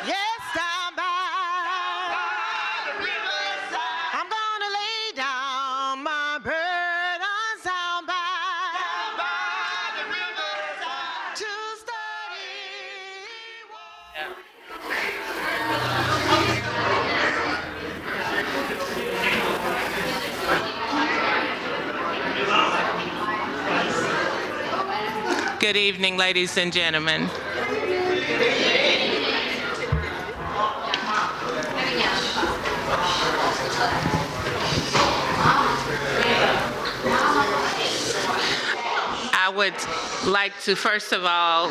Yes, down by the riverside. I'm gonna lay down my burdens down by the riverside to study. Good evening, ladies and gentlemen. I would like to, first of all,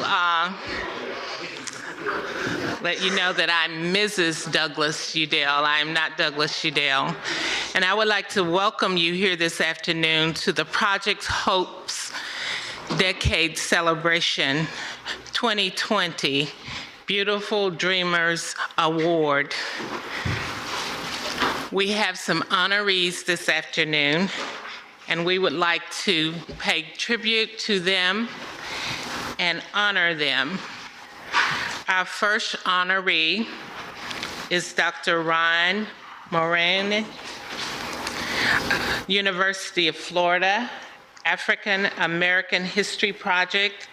let you know that I'm Mrs. Douglas Udell. I am not Douglas Udell. And I would like to welcome you here this afternoon to the Project Hope's Decade Celebration 2020 Beautiful Dreamers Award. We have some honorees this afternoon, and we would like to pay tribute to them and honor them. Our first honoree is Dr. Ryan Moroney, University of Florida, African American History Project,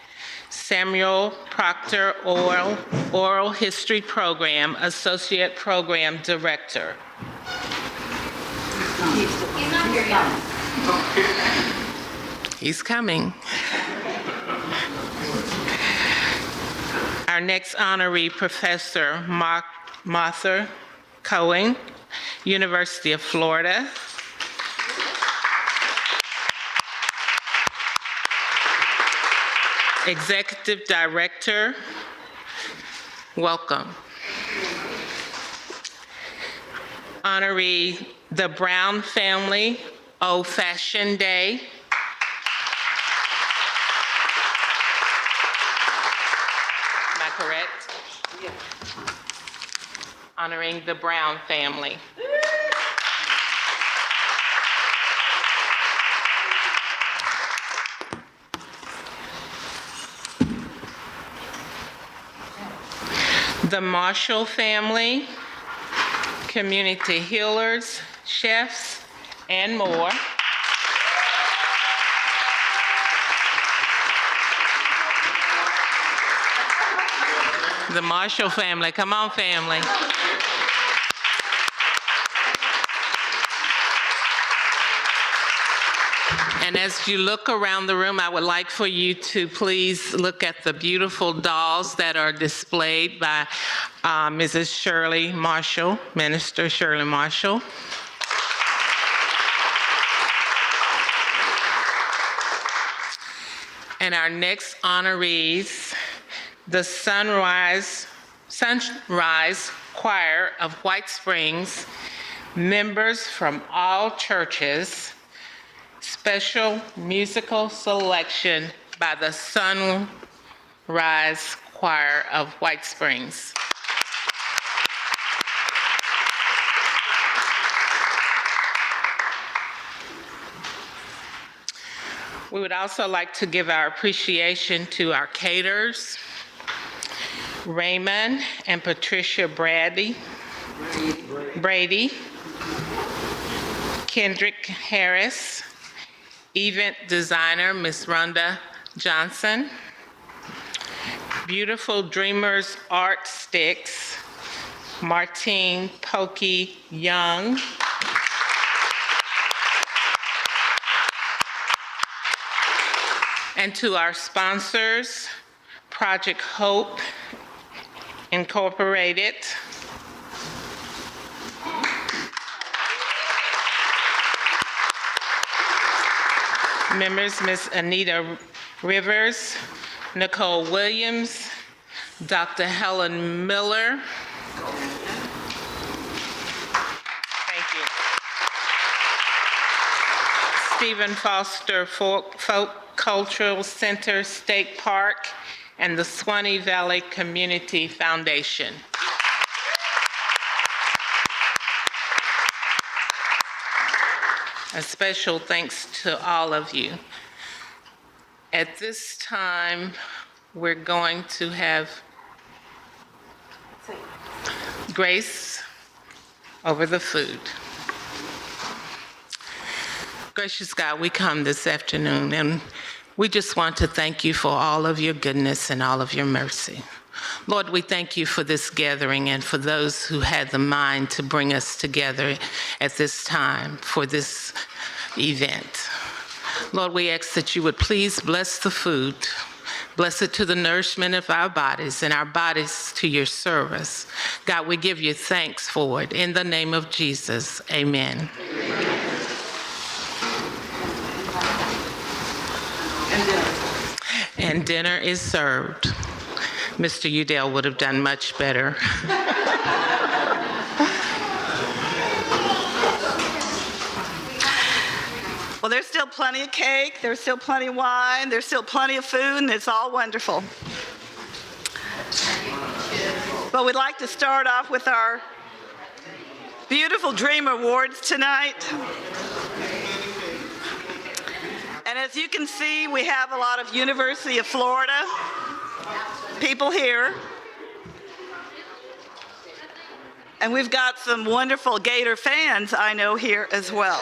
Samuel Proctor Oral History Program, Associate Program Director. He's coming. Our next honoree, Professor Martha Cohen, University of Florida. Executive Director, welcome. Honoree, the Brown Family, Old Fashioned Day. Am I correct? Yeah. Honoring the Brown family. The Marshall family, community healers, chefs, and more. The Marshall family, come on, family. And as you look around the room, I would like for you to please look at the beautiful dolls that are displayed by Mrs. Shirley Marshall, Minister Shirley Marshall. And our next honorees, the Sunrise Choir of White Springs, members from all churches, special musical selection by the Sunrise Choir of White Springs. We would also like to give our appreciation to our caterers, Raymond and Patricia Brady, Kendrick Harris, event designer, Ms. Rhonda Johnson, Beautiful Dreamers Art Sticks, Martine Pokey Young, and to our sponsors, Project Hope Incorporated, members Ms. Anita Rivers, Nicole Williams, Dr.Helen Miller. Thank you. Stephen Foster Folk Cultural Center State Park, and the Swanee Valley Community Foundation. A special thanks to all of you. At this time, we're going to have grace over the food. Gracious God, we come this afternoon and we just want to thank you for all of your goodness and all of your mercy. Lord, we thank you for this gathering and for those who had the mind to bring us together at this time for this event. Lord, we ask that you would please bless the food, bless it to the nourishment of our bodies and our bodies to your service. God, we give you thanks for it. In the name of Jesus, amen. And dinner is served. Mr. Udell would have done much better. Well, there's still plenty of cake, there's still plenty of wine, there's still plenty of food, and it's all wonderful. But we'd like to start off with our beautiful Dream Awards tonight. And as you can see, we have a lot of University of Florida people here. And we've got some wonderful Gator fans I know here as well.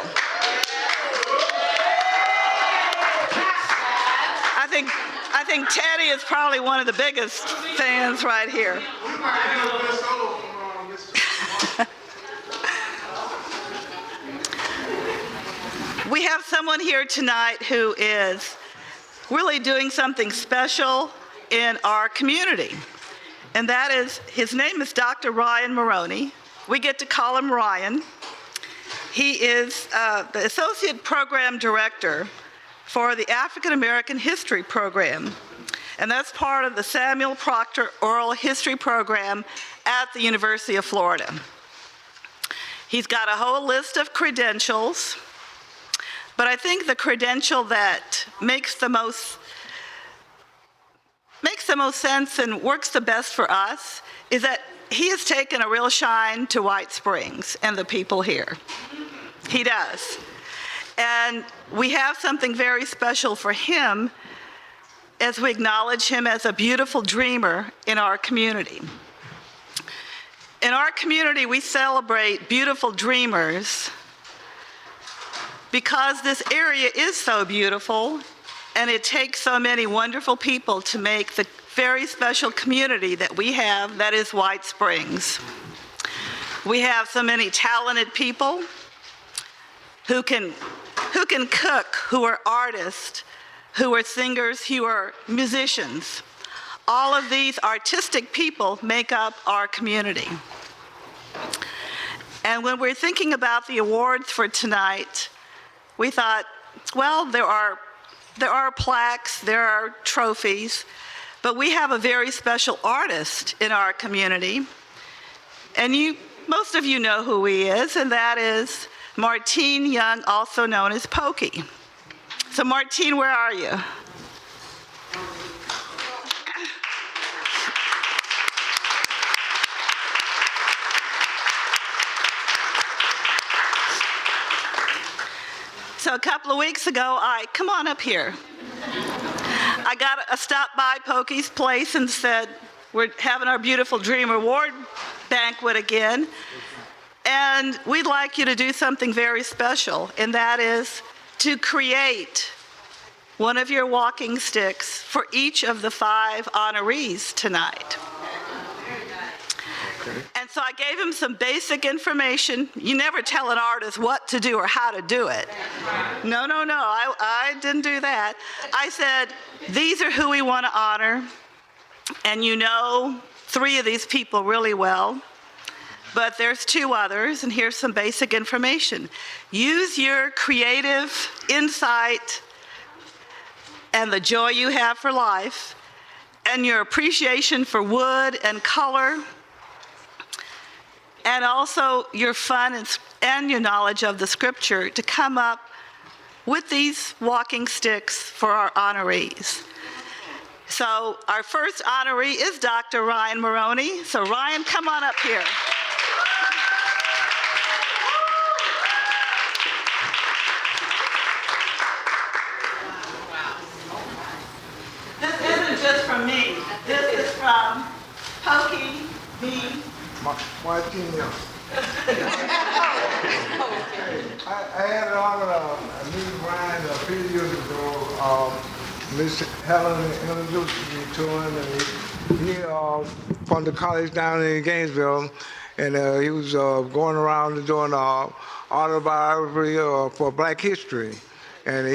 I think Teddy is probably one of the biggest fans right here. We have someone here tonight who is really doing something special in our community. And that is, his name is Dr. Ryan Moroney. We get to call him Ryan. He is the Associate Program Director for the African American History Program. And that's part of the Samuel Proctor Oral History Program at the University of Florida. He's got a whole list of credentials, but I think the credential that makes the most sense and works the best for us is that he has taken a real shine to White Springs and the people here. He does. And we have something very special for him as we acknowledge him as a beautiful dreamer in our community. In our community, we celebrate beautiful dreamers because this area is so beautiful and it takes so many wonderful people to make the very special community that we have, that is White Springs. We have so many talented people who can cook, who are artists, who are singers, who are musicians. All of these artistic people make up our community. And when we're thinking about the awards for tonight, we thought, well, there are plaques, there are trophies, but we have a very special artist in our community. And most of you know who he is, and that is Martine Young, also known as Pokey. So Martine, where are you? So a couple of weeks ago, come on up here. I got a stop by Pokey's place and said, we're having our beautiful Dream Award banquet again, and we'd like you to do something very special, and that is to create one of your walking sticks for each of the 5 honorees tonight. And so I gave him some basic information. You never tell an artist what to do or how to do it. No, I didn't do that. I said, these are who we want to honor, and you know 3 of these people really well, but there's 2 others, and here's some basic information. Use your creative insight and the joy you have for life and your appreciation for wood and color, and also your fun and your knowledge of the scripture to come up with these walking sticks for our honorees. So our first honoree is Dr. Ryan Moroney. So Ryan, come on up here. This isn't just from me. This is from Pokey, me, Martine Young. I had the honor of meeting Ryan a few years ago. Miss Helen introduced me to him, and he from the college down in Gainesville, and he was going around and doing autobiography for Black history. And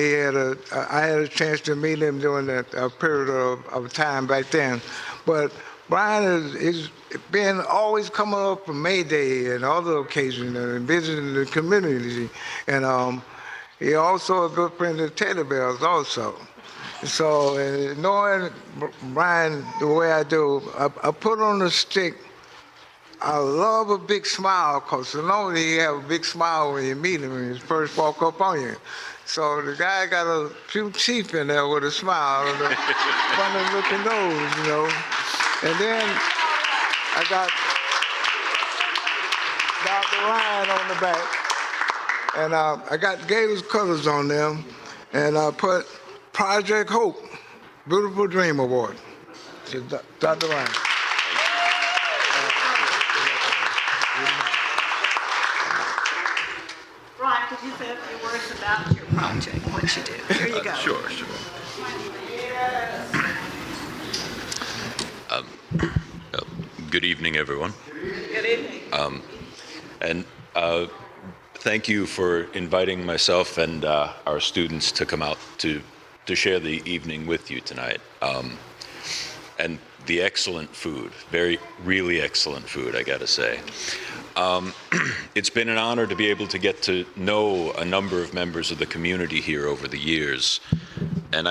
I had a chance to meet him during that period of time back then. But Brian is been always coming up for May Day and other occasions and visiting the community. And he also a good friend of Teddy Bears also. So knowing Brian the way I do, I put on the stick. I love a big smile, because normally he have a big smile when you meet him when he first walk up on you. So the guy got a few teeth in there with a smile and a funny looking nose, you know. And then I got Dr. Ryan on the back, and I got Gators colors on them, and I put Project Hope, Beautiful Dream Award to Dr. Ryan. Ryan, could you say a few words about your project, what you do? Here you go. Sure. Good evening, everyone. Good evening. And thank you for inviting myself and our students to come out to share the evening with you tonight. And the excellent food, really excellent food, I gotta say. It's been an honor to be able to get to know a number of members of the community here over the years. And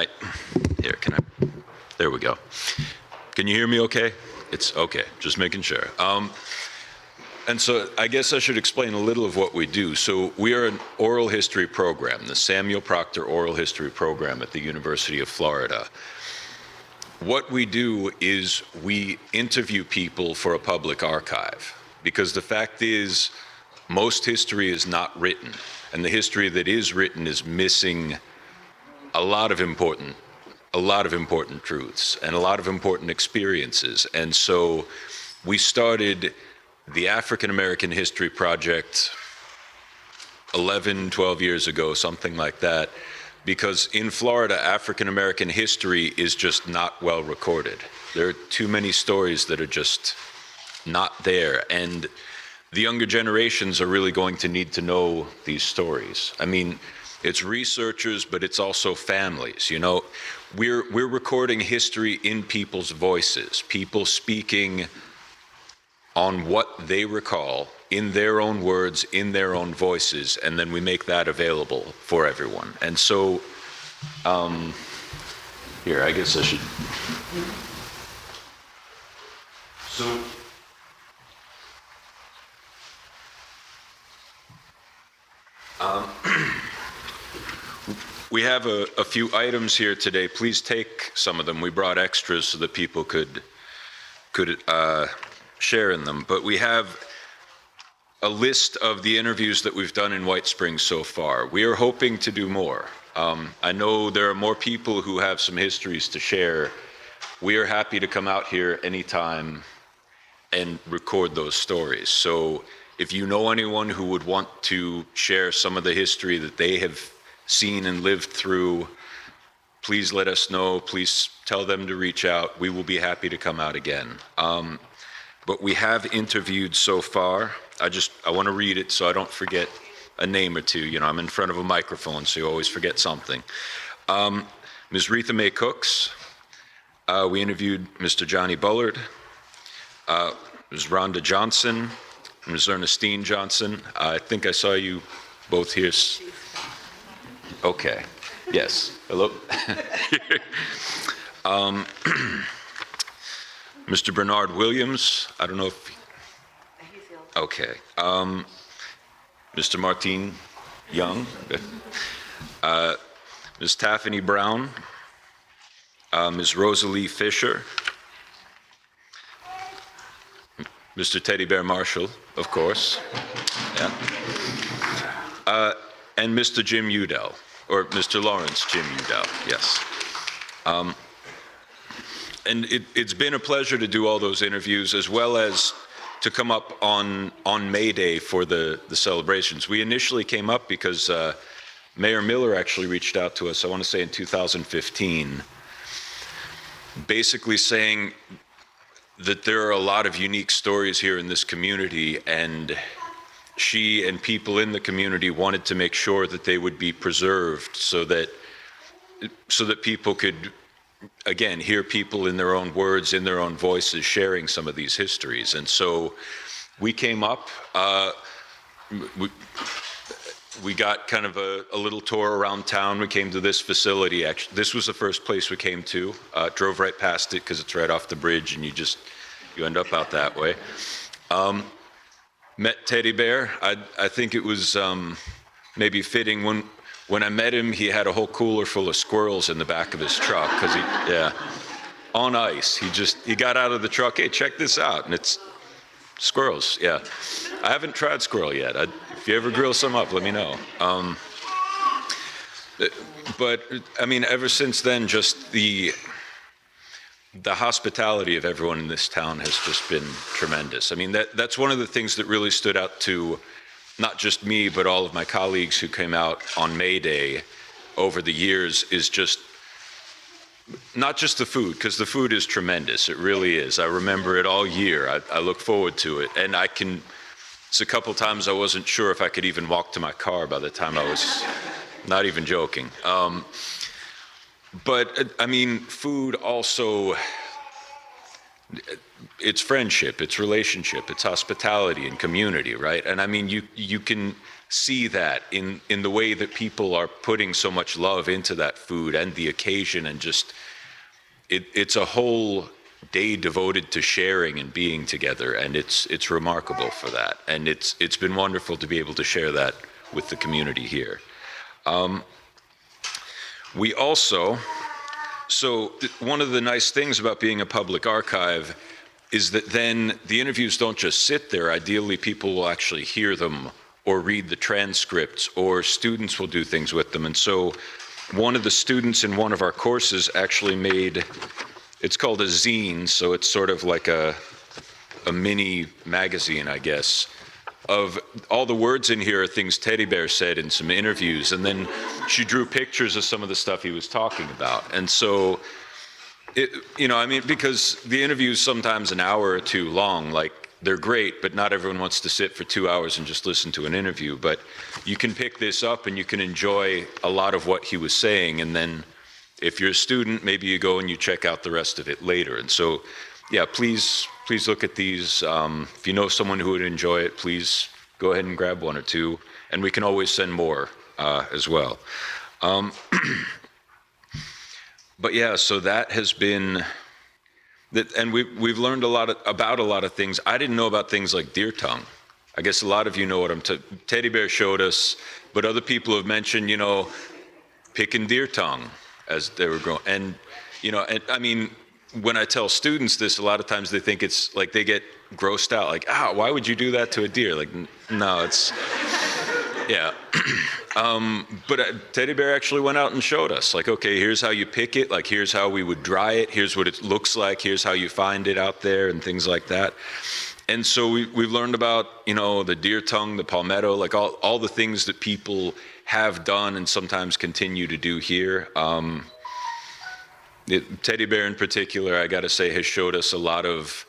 there we go. Can you hear me okay? It's okay, just making sure. And so I guess I should explain a little of what we do. So we are an oral history program, the Samuel Proctor Oral History Program at the University of Florida. What we do is we interview people for a public archive, because the fact is most history is not written, and the history that is written is missing a lot of important truths and a lot of important experiences. And so we started the African American History Project 11, 12 years ago, something like that, because in Florida, African American history is just not well recorded. There are too many stories that are just not there, and the younger generations are really going to need to know these stories. I mean, it's researchers, but it's also families, you know. We're recording history in people's voices, people speaking on what they recall in their own words, in their own voices, and then we make that available for everyone. And so, here, I guess I should. So, we have a few items here today. Please take some of them. We brought extras so that people could share in them. But we have a list of the interviews that we've done in White Springs so far. We are hoping to do more. I know there are more people who have some histories to share. We are happy to come out here anytime and record those stories. So if you know anyone who would want to share some of the history that they have seen and lived through, please let us know. Please tell them to reach out. We will be happy to come out again. But we have interviewed so far. I want to read it so I don't forget a name or two. You know, I'm in front of a microphone, so you always forget something. Ms. Retha Mae Cooks. We interviewed Mr. Johnny Bullard, Ms. Rhonda Johnson, Ms. Ernestine Johnson. I think I saw you both here. Okay. Yes. Hello. Mr. Bernard Williams. I don't know if. Okay. Mr. Martine Young. Ms. Taffany Brown. Ms. Rosalie Fisher. Mr. Teddy Bear Marshall, of course. Yeah. And Mr. Jim Udell, or Mr. Lawrence Jim Udell, yes. And it's been a pleasure to do all those interviews, as well as to come up on May Day for the celebrations. We initially came up because Mayor Miller actually reached out to us, I want to say in 2015, basically saying that there are a lot of unique stories here in this community, and she and people in the community wanted to make sure that they would be preserved so that people could, again, hear people in their own words, in their own voices, sharing some of these histories. And so we came up, we got kind of a little tour around town. We came to this facility. Actually, this was the first place we came to. Drove right past it because it's right off the bridge, and you end up out that way. Met Teddy Bear. I think it was maybe fitting when I met him. He had a whole cooler full of squirrels in the back of his truck because on ice. He got out of the truck. Hey, check this out, and it's squirrels. Yeah, I haven't tried squirrel yet. If you ever grill some up, let me know. But I mean, ever since then, just the hospitality of everyone in this town has just been tremendous. I mean, that's one of the things that really stood out to not just me, but all of my colleagues who came out on May Day over the years, is just not just the food, because the food is tremendous. It really is. I remember it all year. I look forward to it. And it's a couple times I wasn't sure if I could even walk to my car by the time I was, not even joking. But I mean, food also, it's friendship, it's relationship, it's hospitality and community, right? And I mean, you can see that in the way that people are putting so much love into that food and the occasion, and just, it's a whole day devoted to sharing and being together, and it's remarkable for that. And it's been wonderful to be able to share that with the community here. We also, so one of the nice things about being a public archive is that then the interviews don't just sit there. Ideally, people will actually hear them or read the transcripts, or students will do things with them. And so one of the students in one of our courses actually made, it's called a zine, so it's sort of like a mini magazine, I guess, of all the words in here are things Teddy Bear said in some interviews, and then she drew pictures of some of the stuff he was talking about. And so, I mean, because the interview's sometimes an hour or two long, like, they're great, but not everyone wants to sit for 2 hours and just listen to an interview. But you can pick this up and you can enjoy a lot of what he was saying, and then if you're a student, maybe you go and you check out the rest of it later. And so, yeah, please look at these. If you know someone who would enjoy it, please go ahead and grab one or two, and we can always send more as well. But yeah, so that has been, and we've learned about a lot of things. I didn't know about things like deer tongue. I guess a lot of you know what Teddy Bear showed us, but other people have mentioned, picking deer tongue as they were growing. And, and I mean, when I tell students this, a lot of times they think it's like they get grossed out, like, why would you do that to a deer? Like, no, it's, yeah. But Teddy Bear actually went out and showed us, like, okay, here's how you pick it, like, here's how we would dry it, here's what it looks like, here's how you find it out there, and things like that. And so we've learned about, the deer tongue, the palmetto, like all the things that people have done and sometimes continue to do here. Teddy Bear in particular, I gotta say, has showed us a lot of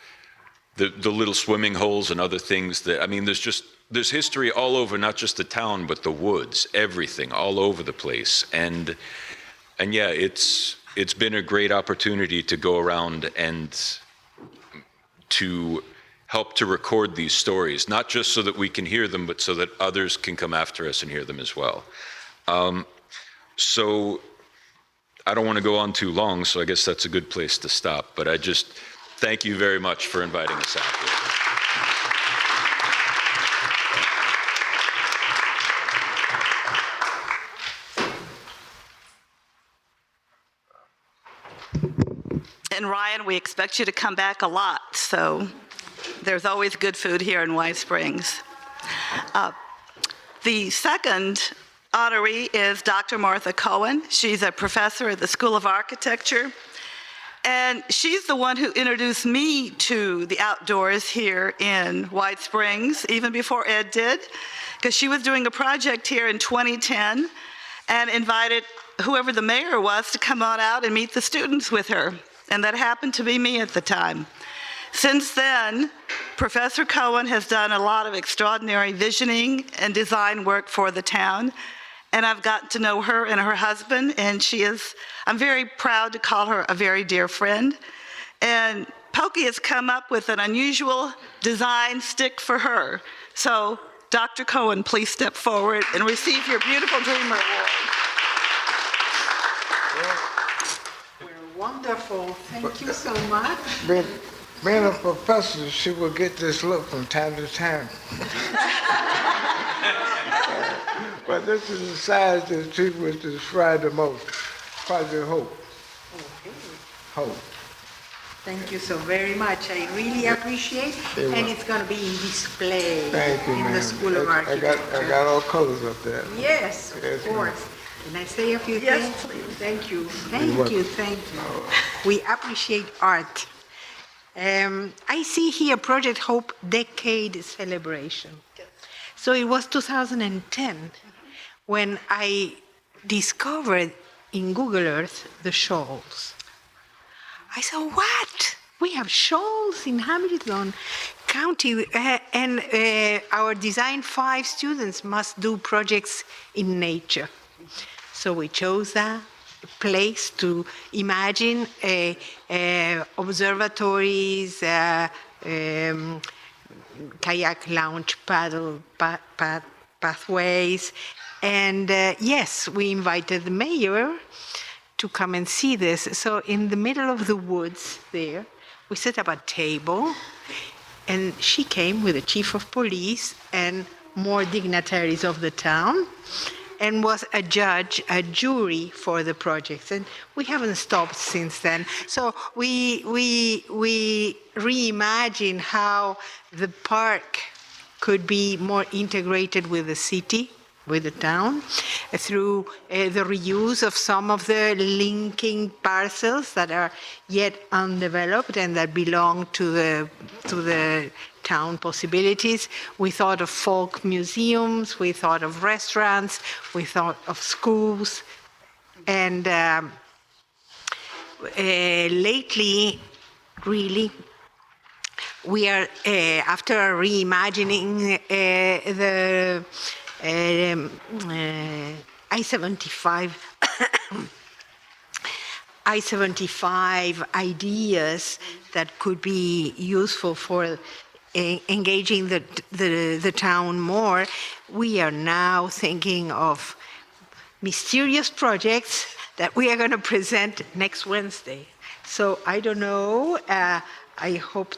the little swimming holes and other things that, I mean, there's history all over, not just the town, but the woods, everything, all over the place. And yeah, it's been a great opportunity to go around and to help to record these stories, not just so that we can hear them, but so that others can come after us and hear them as well. So I don't want to go on too long, so I guess that's a good place to stop. But I just thank you very much for inviting us out here. And Ryan, we expect you to come back a lot, so there's always good food here in White Springs. The second honoree is Dr. Martha Cohen. She's a professor at the School of Architecture. And she's the one who introduced me to the outdoors here in White Springs, even before Ed did, because she was doing a project here in 2010 and invited whoever the mayor was to come on out and meet the students with her. And that happened to be me at the time. Since then, Professor Cohen has done a lot of extraordinary visioning and design work for the town. And I've gotten to know her and her husband, and I'm very proud to call her a very dear friend. And Pokey has come up with an unusual design stick for her. So, Dr. Cohen, please step forward and receive your Beautiful Dreamer Award. We're wonderful. Thank you so much. Being a professor, she will get this look from time to time. But this is the size that she would describe the most. Project Hope. Okay. Hope. Thank you so very much. I really appreciate it. And it's going to be in display Thank you, in ma'am. the School of Architecture. I got all colors up there. Yes, Yes, of course. Can I say a few Yes, things? please. Thank you. welcome. Thank you. We appreciate art. I see here Project Hope Decade Celebration. So it was 2010 when I discovered in Google Earth the shawls. I said, what? We have shawls in Hamilton County, and our Design 5 students must do projects in nature. So we chose that place to imagine observatories, kayak launch paddle pathways. And yes, we invited the mayor to come and see this. So in the middle of the woods there, we set up a table, and she came with the chief of police and more dignitaries of the town, and was a jury for the projects. And we haven't stopped since then. So we reimagine how the park could be more integrated with the city, with the town, through the reuse of some of the linking parcels that are yet undeveloped and that belong to the town possibilities. We thought of folk museums, we thought of restaurants, we thought of schools, and lately, really, we are, after reimagining the I-75 ideas that could be useful for engaging the town more, we are now thinking of mysterious projects that we are going to present next Wednesday. So I don't know, I hope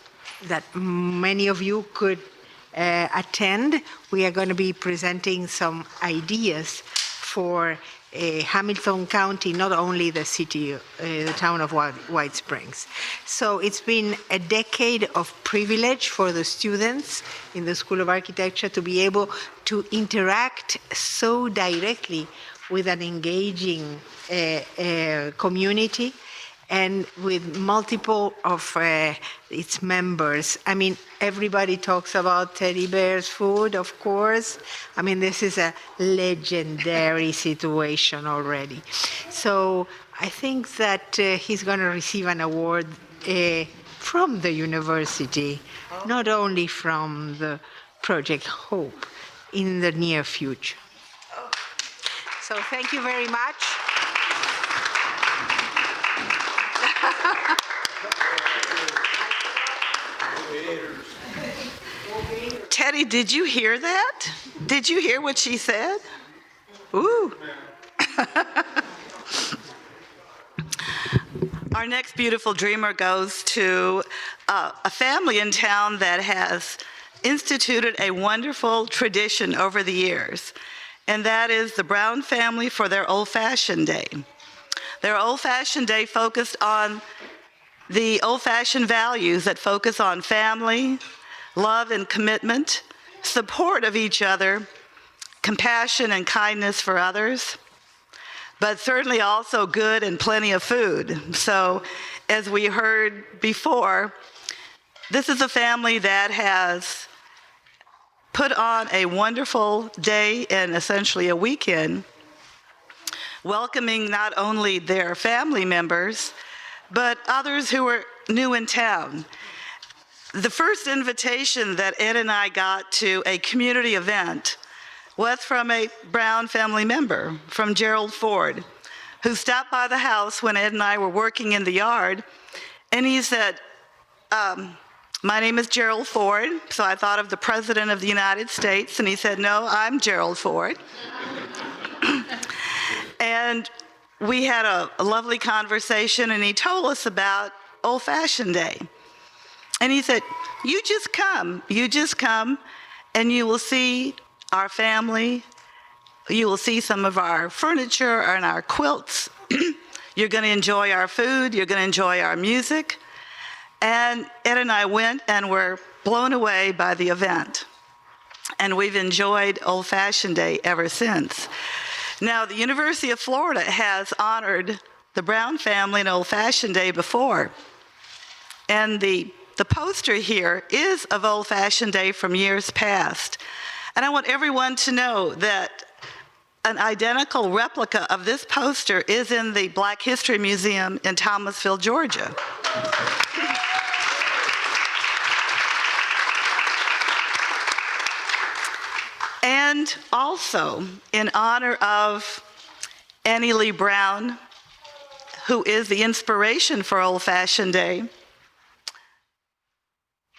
that many of you could attend. We are going to be presenting some ideas for Hamilton County, not only the city, the town of White Springs. So it's been a decade of privilege for the students in the School of Architecture to be able to interact so directly with an engaging community and with multiple of its members. I mean, everybody talks about Teddy Bear's food, of course. I mean, this is a legendary situation already. So I think that he's going to receive an award from the university, not only from the Project Hope, in the near future. So thank you very much. Teddy, did you hear that? Did you hear what she said? Ooh. Our next beautiful dreamer goes to a family in town that has instituted a wonderful tradition over the years, and that is the Brown family for their old-fashioned day. Their old-fashioned day focused on the old-fashioned values that focus on family, love and commitment, support of each other, compassion and kindness for others, but certainly also good and plenty of food. So as we heard before, this is a family that has put on a wonderful day and essentially a weekend, welcoming not only their family members, but others who were new in town. The first invitation that Ed and I got to a community event was from a Brown family member, from Gerald Ford, who stopped by the house when Ed and I were working in the yard, and he said, my name is Gerald Ford. So I thought of the President of the United States, and he said, no, I'm Gerald Ford. And we had a lovely conversation, and he told us about Old Fashioned Day. And he said, you just come, and you will see our family, you will see some of our furniture and our quilts. You're gonna enjoy our food, you're gonna enjoy our music. And Ed and I went and were blown away by the event. And we've enjoyed Old Fashioned Day ever since. Now, the University of Florida has honored the Brown family in Old Fashioned Day before. And the poster here is of Old Fashioned Day from years past. And I want everyone to know that an identical replica of this poster is in the Black History Museum in Thomasville, Georgia. And also, in honor of Annie Lee Brown, who is the inspiration for Old Fashioned Day,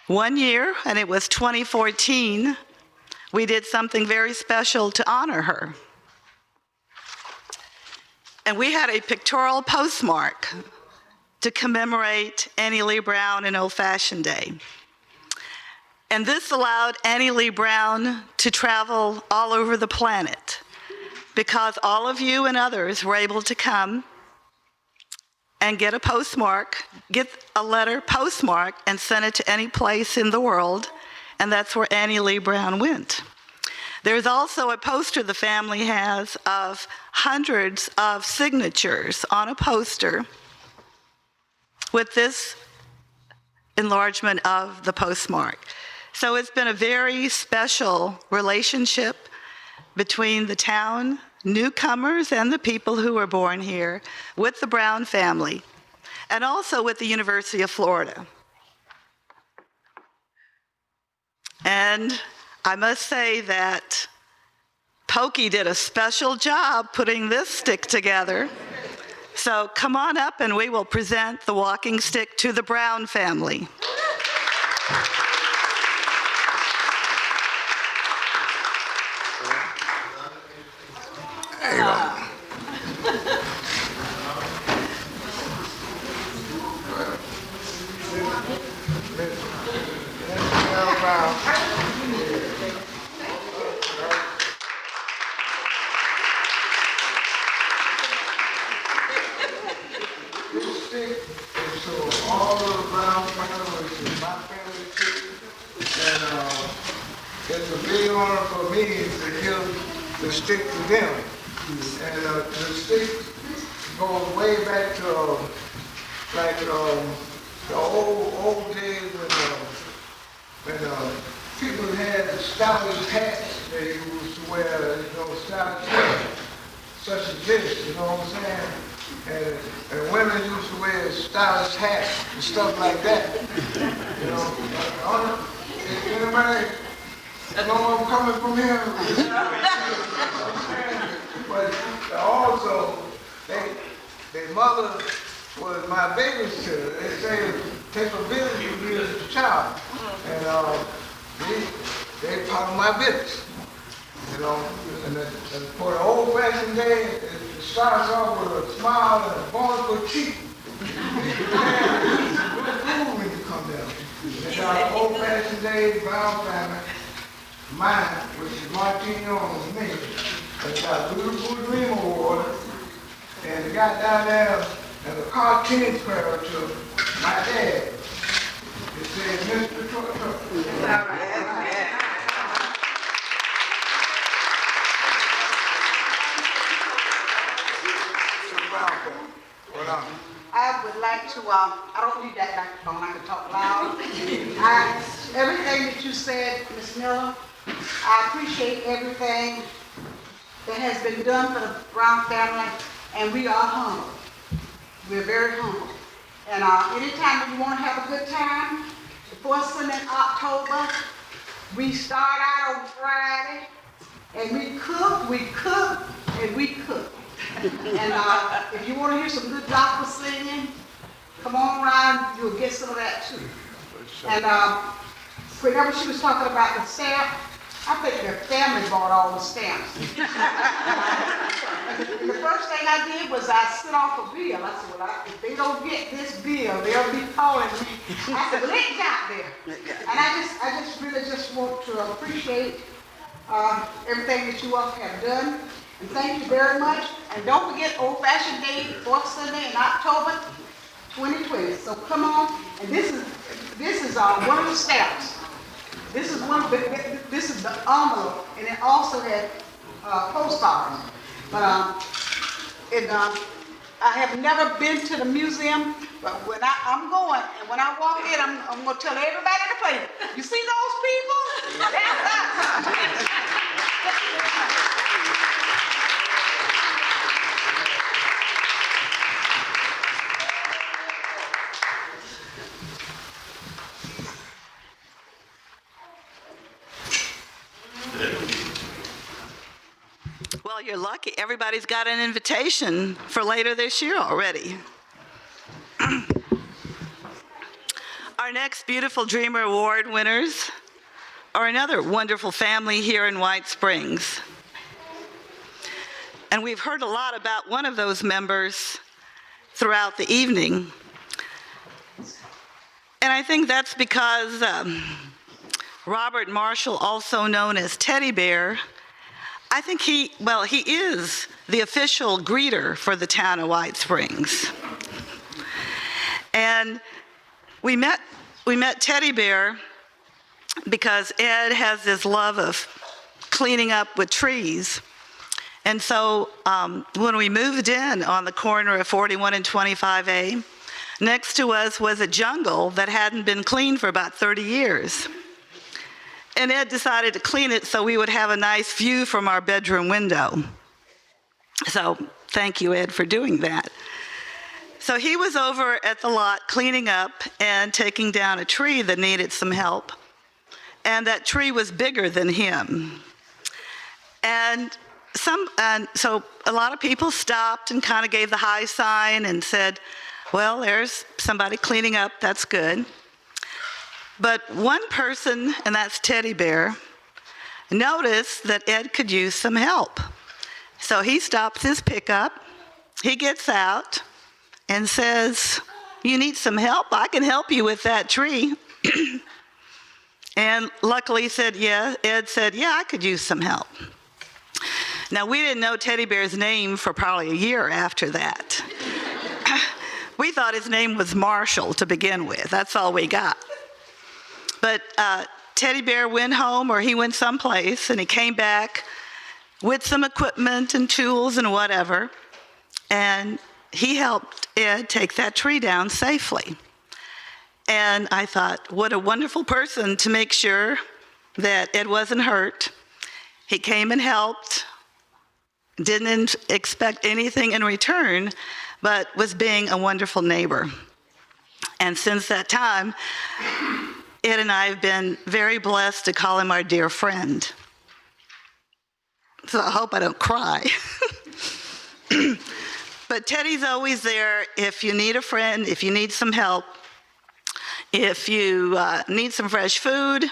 one year, and it was 2014, we did something very special to honor her. And we had a pictorial postmark to commemorate Annie Lee Brown and Old Fashioned Day. And this allowed Annie Lee Brown to travel all over the planet, because all of you and others were able to come and get a postmark, get a letter postmarked and send it to any place in the world, and that's where Annie Lee Brown went. There's also a poster the family has of hundreds of signatures on a poster with this enlargement of the postmark. So it's been a very special relationship between the town, newcomers, and the people who were born here, with the Brown family, and also with the University of Florida. And I must say that Pokey did a special job putting this stick together. So come on up and we will present the walking stick to the Brown family. There you go. This stick is so all of the Brown family, my family too, and it's a big honor for me to give the stick to them. And the stick goes way back to the old days when people had stylish hats they used to wear, stylish hats, such as this, you know what I'm saying? And women used to wear stylish hats and stuff like that. Anybody know where I'm coming from here? But also, their mother was my babysitter. They say take a visit with me as a child. And they part of my business. And for the old-fashioned day, it starts off with a smile and a bountiful cheek. When you come down. It's our old-fashioned day Brown family, mine, which is Martine Young, is me. It's got a beautiful dream award, and it got down there as a cartoon square to my dad. It said, Mr. Proctor. I would like like to, I don't need that microphone, I can talk loud. Everything that you said, Ms. Miller, I appreciate everything that has been done for the Brown family, and we are humble. We're very humble. And anytime you want to have a good time, the fourth Sunday in October, we start out on Friday, and we cook, and we cook. And if you want to hear some good gospel singing, come on around, you'll get some of that too. And whenever she was talking about the stamp, I think their family bought all the stamps. And the first thing I did was I sent off a bill. I said, well, if they don't get this bill, they'll be calling me. I said, well, it got there. And I just really just want to appreciate everything that you all have done. And thank you very much. And don't forget Old Fashioned Day, 4th Sunday in October 2020. So come on. And this is one of the stamps. This is the envelope, and it also had postcards. But I have never been to the museum, but when I'm going, and when I walk in, I'm going to tell everybody in the place, you see those people? That's us. Well, you're lucky. Everybody's got an invitation for later this year already. Our next Beautiful Dreamer Award winners are another wonderful family here in White Springs. And we've heard a lot about one of those members throughout the evening. And I think that's because Robert Marshall, also known as Teddy Bear, I think he is the official greeter for the town of White Springs. And we met Teddy Bear because Ed has this love of cleaning up with trees. And so when we moved in on the corner of 41 and 25A, next to us was a jungle that hadn't been cleaned for about 30 years. And Ed decided to clean it so we would have a nice view from our bedroom window. So thank you, Ed, for doing that. So he was over at the lot cleaning up and taking down a tree that needed some help. And that tree was bigger than him. And so a lot of people stopped and kind of gave the high sign and said, well, there's somebody cleaning up, that's good. But one person, and that's Teddy Bear, noticed that Ed could use some help. So he stops his pickup, he gets out and says, you need some help? I can help you with that tree. And luckily Ed said, yeah, I could use some help. Now, we didn't know Teddy Bear's name for probably a year after that. We thought his name was Marshall to begin with. That's all we got. But Teddy Bear went home, or he went someplace, and he came back with some equipment and tools and whatever, and he helped Ed take that tree down safely. And I thought, what a wonderful person to make sure that Ed wasn't hurt. He came and helped, didn't expect anything in return, but was being a wonderful neighbor. And since that time, Ed and I have been very blessed to call him our dear friend. So I hope I don't cry. But Teddy's always there if you need a friend, if you need some help, if you need some fresh food.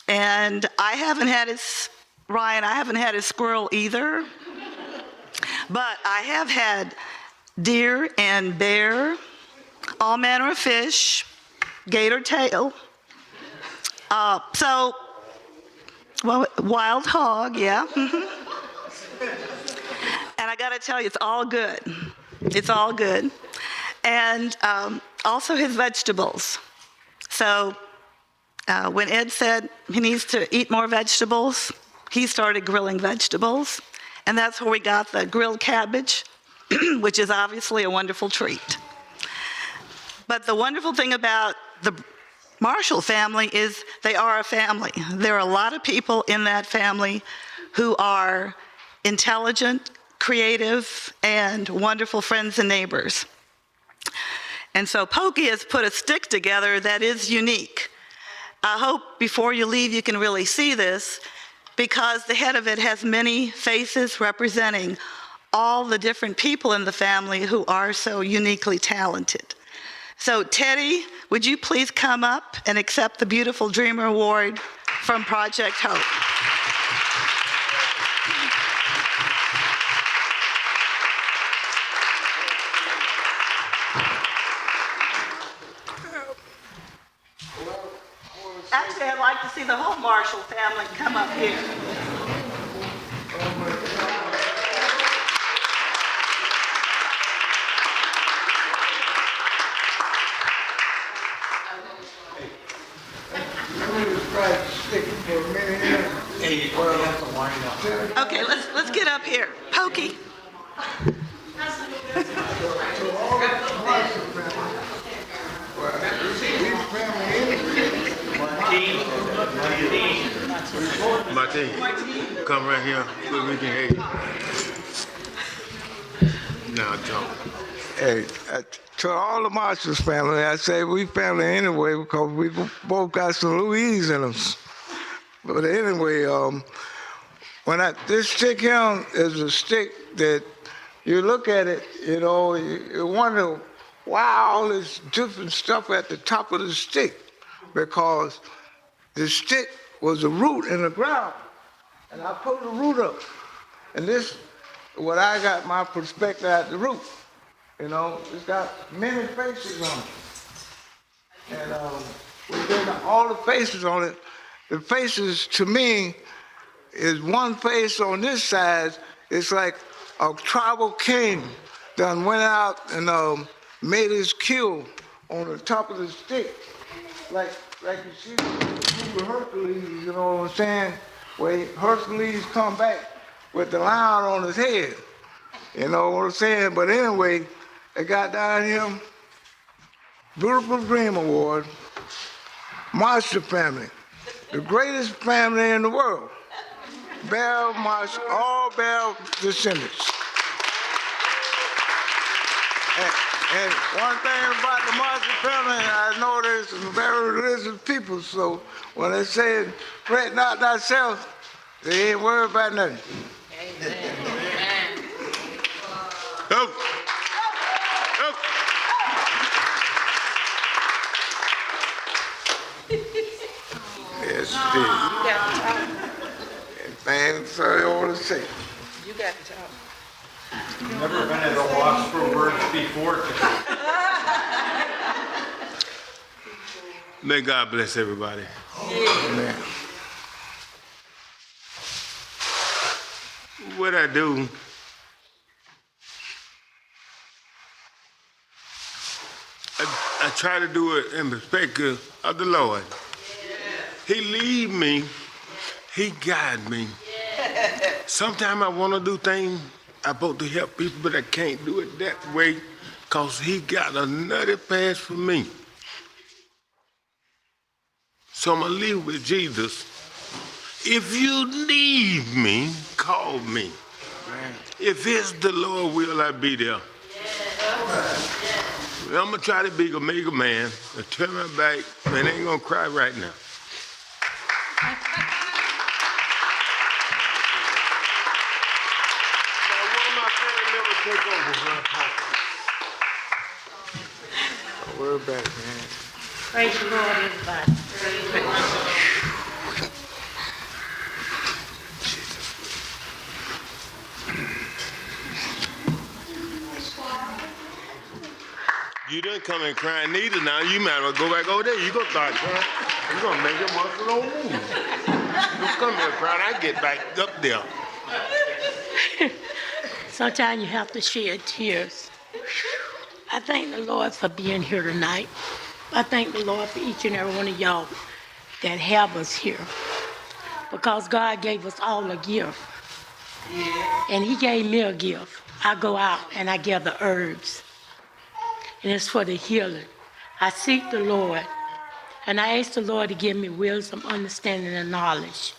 And I haven't had his squirrel either. But I have had deer and bear, all manner of fish, gator tail. Wild hog, yeah. And I gotta tell you, it's all good. It's all good. And also his vegetables. So when Ed said he needs to eat more vegetables, he started grilling vegetables. And that's where we got the grilled cabbage, which is obviously a wonderful treat. But the wonderful thing about the Marshall family is they are a family. There are a lot of people in that family who are intelligent, creative, and wonderful friends and neighbors. And so Pokey has put a stick together that is unique. I hope before you leave you can really see this, because the head of it has many faces representing all the different people in the family who are so uniquely talented. So Teddy, would you please come up and accept the Beautiful Dreamer Award from Project Hope? Actually, I'd like to see the whole Marshall family come up here. Okay, let's get up here. Pokey. Martine, come right here so we can hear you. Now, John. Hey, to all the Marshall family, I say we family anyway because we both got some Louise in us. But anyway, this stick here is a stick that you look at it, you know, you wonder why all this different stuff at the top of the stick, because the stick was a root in the ground, and I put the root up, and this, what I got my perspective at the root, you know, it's got many faces on it, and within all the faces on it, the faces to me is one face on this side. It's like a tribal king done went out and made his kill on the top of the stick, like you see the movie Hercules, you know what I'm saying? Where Hercules come back with the lion on his head, you know what I'm saying? But anyway, they got down here, Beautiful Dream Award, Marshall family, the greatest family in the world. Bell Marshall, all Bell descendants. And one thing about the Marshall family, I know there's some very religious people, so when they say, fret not thyself, they ain't worried about nothing. Amen. Go. Go. Yes, indeed. And things I want to say. You got to talk. Never been at a loss for words before today. May God bless everybody. Amen. What I do, I try to do it in perspective of the Lord. He lead me, he guide me. Sometimes I want to do things I'm supposed to help people, but I can't do it that way because he got a nutty pass for me. So I'm going to leave with Jesus. If you need me, call me. If it's the Lord will, I be there. I'm going to try to be a mega man and turn my back, and I ain't going to cry right now. Take over, Don't worry about it, man. Praise the Lord, everybody. You done come and crying Anita now. You might as well go back over there. You gonna start crying. You gonna make it muscle on move. You come here crying. I get back up there. Sometimes you have to shed tears. I thank the Lord for being here tonight. I thank the Lord for each and every one of y'all that have us here. Because God gave us all a gift. And he gave me a gift. I go out and I gather herbs. And it's for the healing. I seek the Lord, and I ask the Lord to give me wisdom, understanding, and knowledge,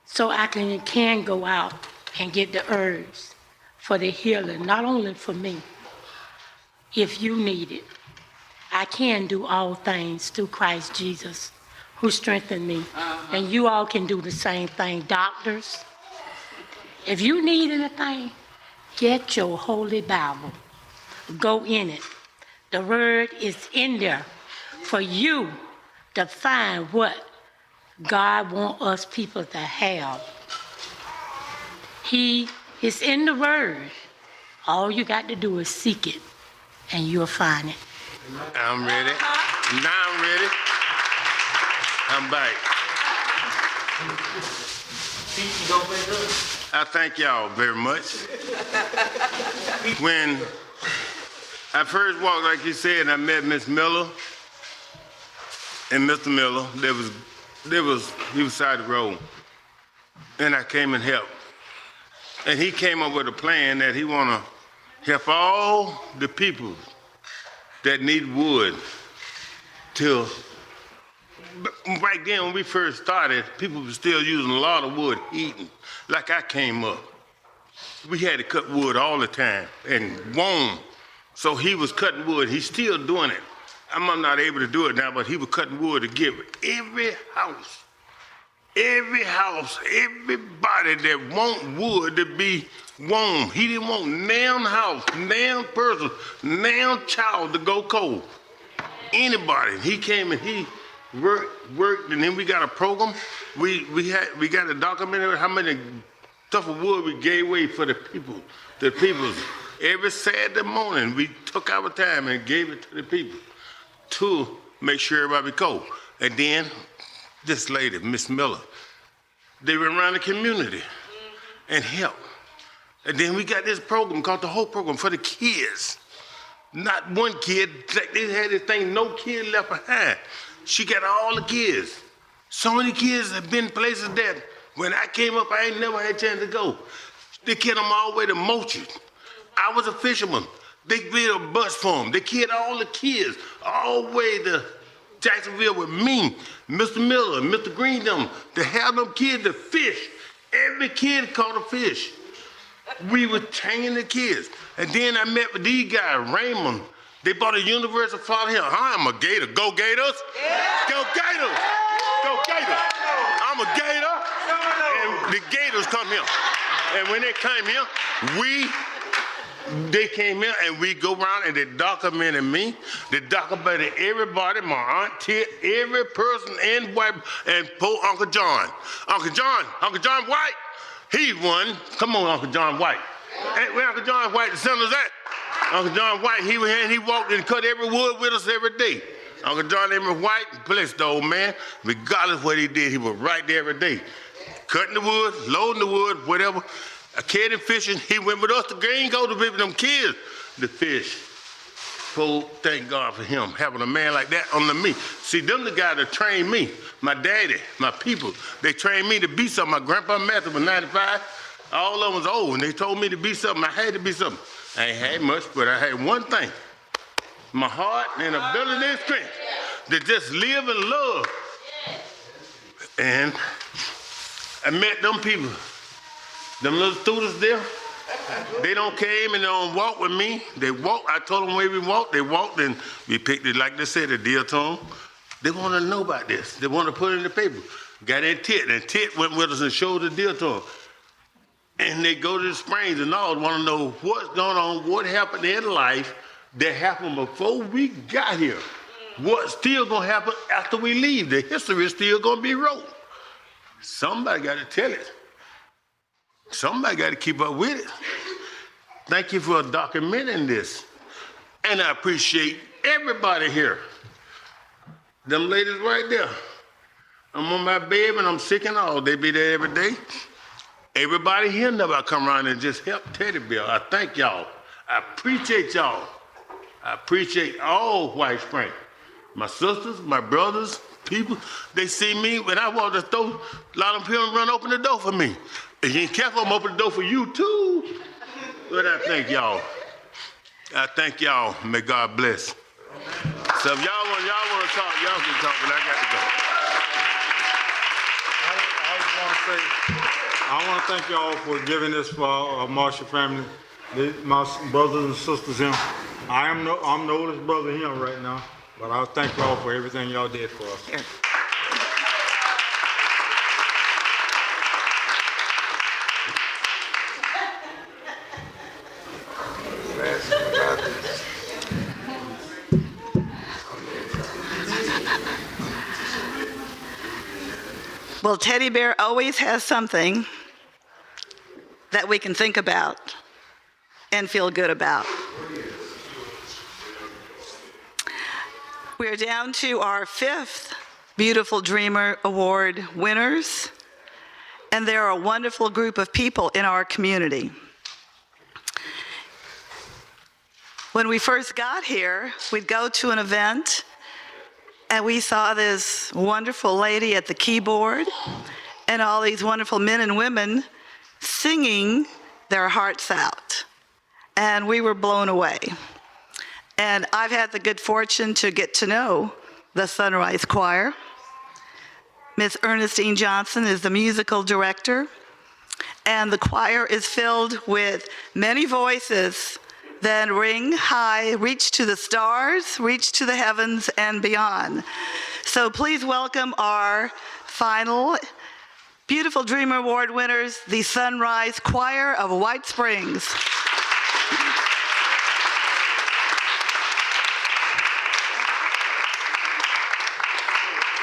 so I can go out and get the herbs for the healing, not only for me. If you need it, I can do all things through Christ Jesus, who strengthened me. And you all can do the same thing. Doctors, if you need anything, get your Holy Bible. Go in it. The word is in there for you to find what God wants us people to have. He is in the word. All you got to do is seek it, and you'll find it. I'm ready. Now I'm ready. I'm back. I thank y'all very much. When I first walked, like you said, I met Miss Miller and Mr. Miller. He was side the road, and I came and helped. And he came up with a plan that he want to help all the people that need wood till. Back then when we first started, people were still using a lot of wood heating. Like I came up, we had to cut wood all the time and warm. So he was cutting wood. He's still doing it. I'm not able to do it now, but he was cutting wood to give every house, everybody that want wood to be warm. He didn't want nail house, nail person, nail child to go cold. Anybody. He came and he worked, and then we got a program. We got a documentary how many stuff of wood we gave away for the people. Every Saturday morning we took our time and gave it to the people to make sure everybody be cold. And then this lady, Miss Miller, they went around the community and helped. And then we got this program called the Whole Program for the kids. Not one kid, they had this thing, no kid left behind. She got all the kids. So many kids have been places that when I came up, I ain't never had a chance to go. They kid them all the way to Mochi. I was a fisherman. They built a bus for them. They kid all the kids all the way to Jacksonville with me, Mr. Miller, Mr. Green, them, to have them kids to fish. Every kid caught a fish. We were training the kids. And then I met with these guys, Raymond. They bought a University of Florida here. I'm a Gator. Go Gators. Yeah. Go Gators. Go Gators. I'm a Gator. And the Gators come here. And when they came here, they came here and we go around and they documented me. They documented everybody, my aunt, Tit, every person and white, and poor Uncle John. Uncle John White, he won. Come on, Uncle John White. Hey, where Uncle John White, the center's at? Uncle John White, he was here and he walked and cut every wood with us every day. Uncle John named White, bless the old man. Regardless of what he did, he was right there every day. Cutting the wood, loading the wood, whatever. A kid and fishing, he went with us to Green Go to be with them kids to fish. So thank God for him, having a man like that under me. See, them the guys that trained me, my daddy, my people. They trained me to be something. My grandpa Matthew was 95. All of them was old, and they told me to be something. I had to be something. I ain't had much, but I had one thing. My heart and ability and strength to just live and love. And I met them people. Them little students there, they don't came and they don't walk with me. They walk, I told them where we walked, they walked and we picked it, like they said, a deal to them. They want to know about this. They want to put it in the paper. Got that Tit, and Tit went with us and showed the deal to them. And they go to the Sprlngs and all, want to know what's going on, what happened in life that happened before we got here. What's still going to happen after we leave. The history is still going to be wrote. Somebody got to tell it. Somebody got to keep up with it. Thank you for documenting this. And I appreciate everybody here. Them ladies right there. I'm on my bed and I'm sick and all. They be there every day. Everybody here never come around and just help Teddy Bear. I thank y'all. I appreciate y'all. I appreciate all White Sprlngs. My sisters, my brothers, people, they see me when I walk the store, a lot of people run open the door for me. If you ain't careful, I'm open the door for you too. But I thank y'all. I thank y'all. May God bless. So if y'all want to talk, y'all can talk, but I got to go. I want to thank y'all for giving this for our Marshall family, my brothers and sisters here. I'm the oldest brother here right now, but I thank y'all for everything y'all did for us. Well, Teddy Bear always has something that we can think about and feel good about. We're down to our 5th Beautiful Dreamer Award winners, and they're a wonderful group of people in our community. When we first got here, we'd go to an event, and we saw this wonderful lady at the keyboard and all these wonderful men and women singing their hearts out. And we were blown away. And I've had the good fortune to get to know the Sunrise Choir. Miss Ernestine Johnson is the musical director, and the choir is filled with many voices that ring high, reach to the stars, reach to the heavens and beyond. So please welcome our final Beautiful Dreamer Award winners, the Sunrise Choir of White Springs.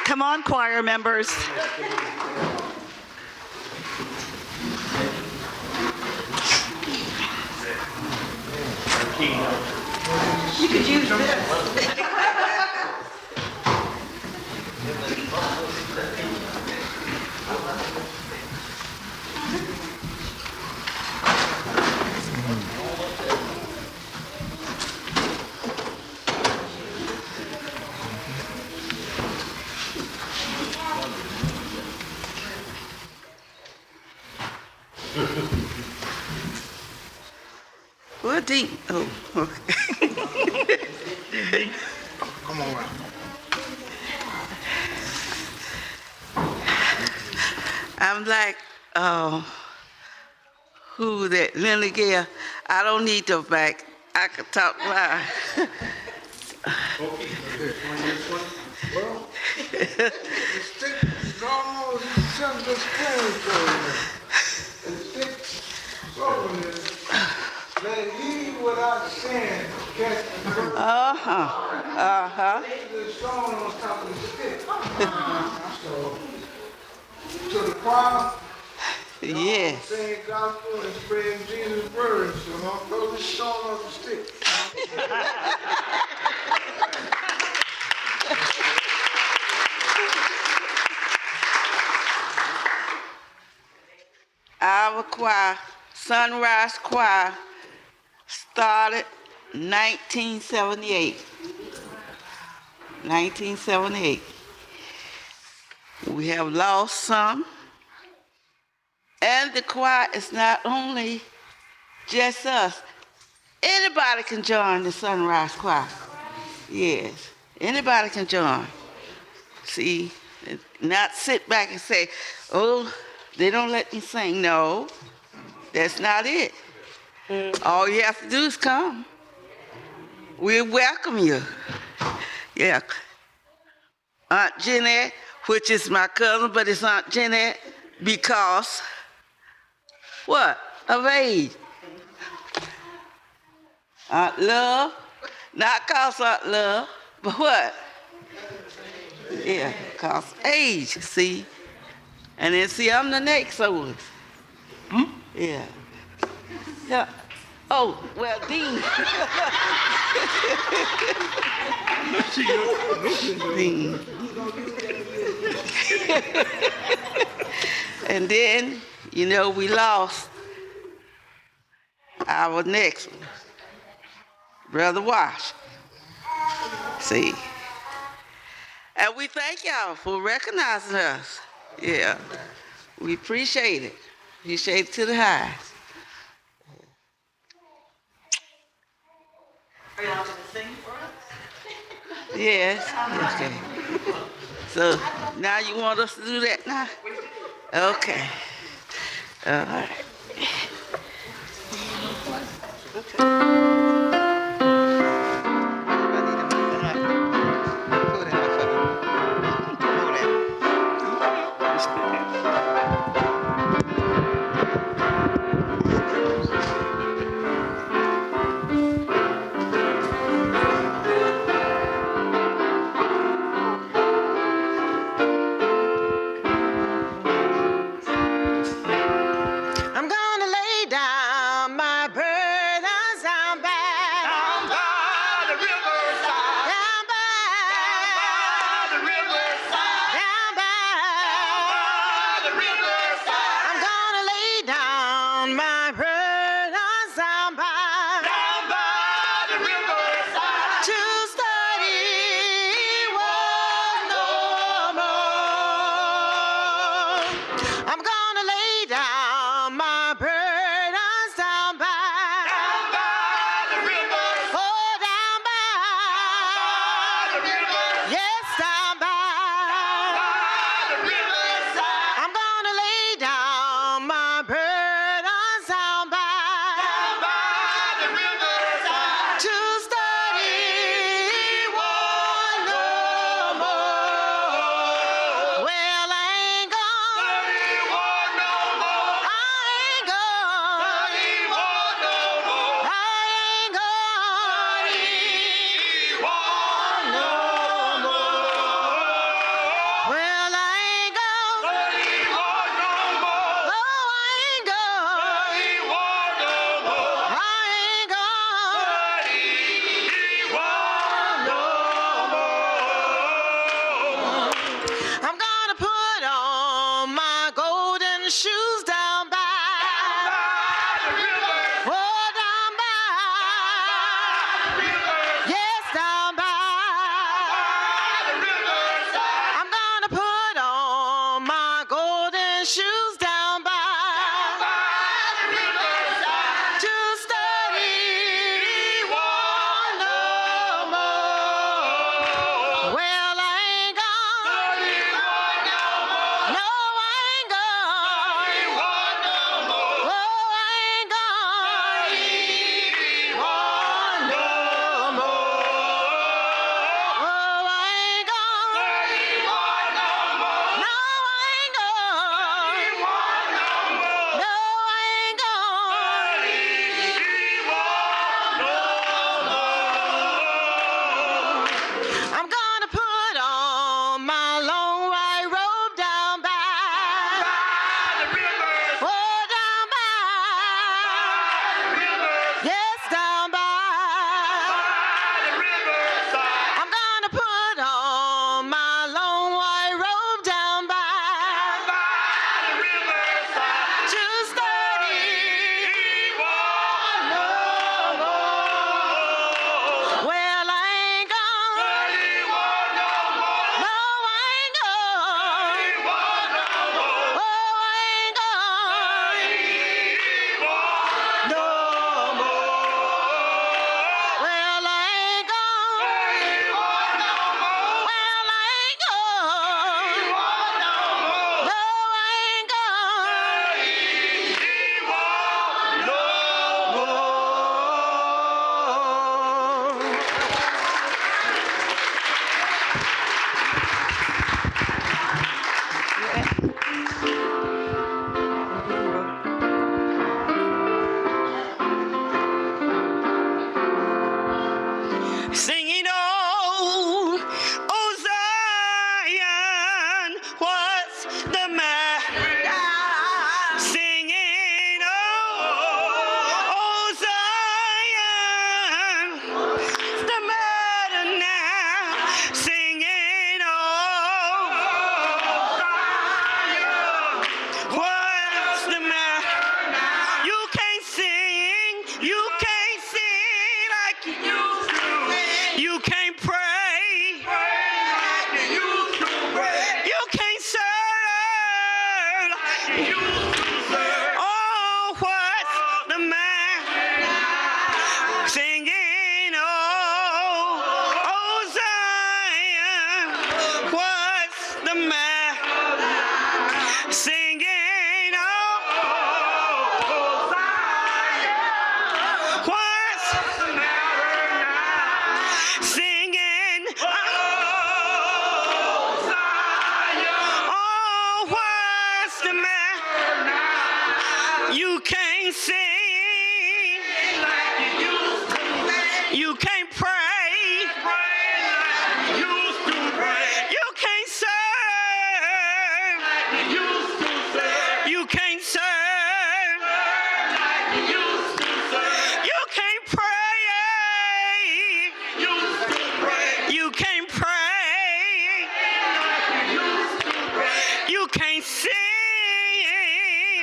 Come on, choir members. You could use this. What deep? Oh, okay. Come on around. I'm like, who that? Lily Gale. I don't need to back. I can talk loud. Well, the stick is almost something spiritual. The stick sovereign is that he without sin catch the bird. The stone on top of the stick. So, to the choir, Yeah. saying gospel and spreading Jesus' word. So don't throw the stone off the stick. Our choir, Sunrise Choir, started 1978. 1978. We have lost some. And the choir is not only just us. Anybody can join the Sunrise Choir. Yes, anybody can join. See, not sit back and say, oh, they don't let me sing. No, that's not it. All you have to do is come. We welcome you. Yeah. Aunt Jeanette, which is my cousin, but it's Aunt Jeanette because, what? Of age. Aunt Love, not cause Aunt Love, but what? Yeah, cause age, see? And then see, I'm the next oldest. Yeah. Yeah. Oh, well, Dean. Dean. And then, you know, we lost our next one, Brother Wash. See? And we thank y'all for recognizing us. Yeah. We appreciate it. Appreciate it to the highest. Are y'all going to sing for us? Yes. Okay. So now you want us to do that now? Okay. All right. I'm gonna lay down my burdens down by the riverside. Down by the riverside. Down by the riverside. I'm gonna lay down my burdens down by the riverside. To study what no more. I'm gonna lay down my burdens down by the river. Oh, down by the river. Yes, down by the riverside. I'm gonna lay down my burdens down by the riverside. To study one no more. Well, I ain't gonna study one no more. I ain't gonna study one no more. I ain't gonna study one no more. Well, I ain't gonna study one no more. No, I ain't gonna study one no more. I ain't gonna study one no more. I'm gonna put on my golden shoes down by the river. Oh, down by the river. Yes, down by the riverside. I'm gonna put on my golden shoes down by the riverside. To study one no more. Well, I ain't gonna study one no more. No, I ain't gonna study one no more. Oh, I ain't gonna study one no more. Oh, I ain't gonna study one no more. No, I ain't gonna study one no more. No, I ain't gonna study one no more. I'm gonna put on my long white robe down by the river. Oh, down by the river. Yes, down by the riverside. I'm gonna put on my long white robe down by the riverside. To study one no more. Well, I ain't gonna study one no more. No, I ain't gonna study one no more. Oh, I ain't gonna study one no more. Well, I ain't gonna study one no more. Well, I ain't gonna study one no more. No, I ain't gonna study one no more. Singing oh Zion, what's the matter? Singing oh Zion, what's the matter now? Singing oh Zion, what's the matter? You can't sing like you used to. You can't pray like you used to pray. You can't serve like you used to serve. Oh, what's the matter? Singing, oh. singing, oh, what's the matter now? Singing, oh, what's the matter now? You can't sing like you used to. You can't pray. You can't serve like you used to serve. You can't serve like you used to serve. You can't pray. You used to pray. You can't pray like you used to pray. You can't sing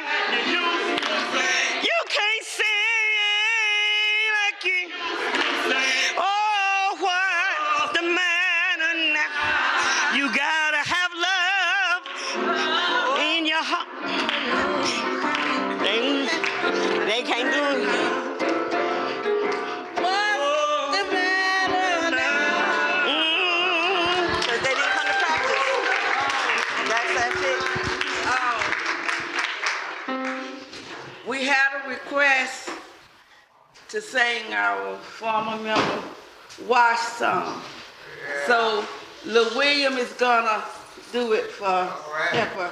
like you used to sing. You can't sing like you used to sing. Oh, what's the matter now? You gotta have love in your heart. They can't do it. What's the matter now? 'Cause they didn't come to practice. That's it. We had a request to sing our former member Wash song. So Lil William is gonna do it for Pepper.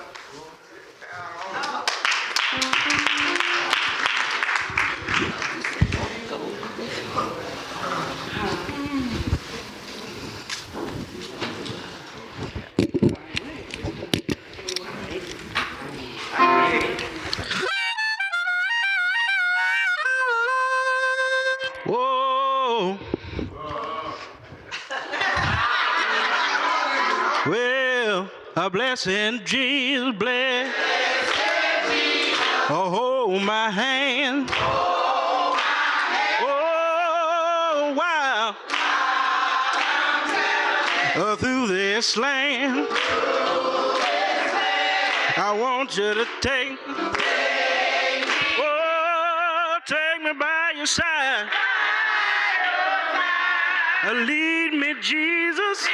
Whoa. Well, a blessing, Jesus bless. Oh, hold my hand. Oh, wow. Through this land, I want you to take me by your side. Lead me, Jesus,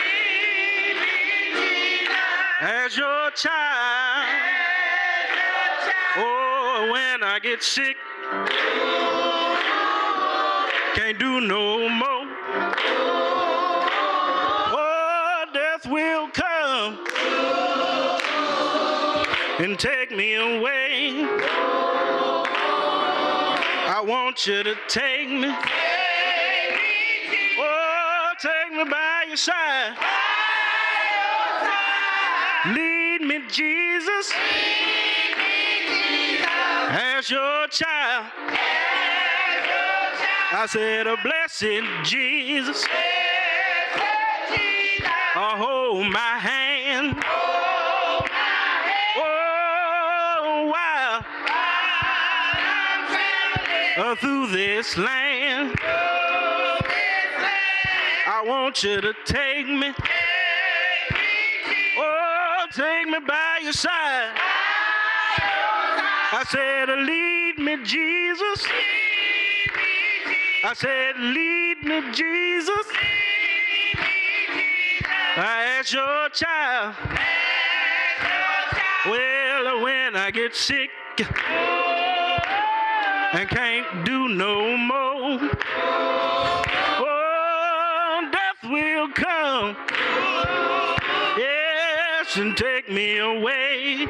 as your child. Oh, when I get sick, can't do no more. Oh, death will come and take me away. I want you to take me. Oh, take me by your side. Lead me, Jesus, as your child. I said, a blessed Jesus, hold my hand. Oh, wow. Through this land, I want you to take me. Oh, take me by your side. I said, lead me, Jesus. I said, lead me, Jesus. As your child. Well, when I get sick and can't do no more, oh, death will come, yes, and take me away.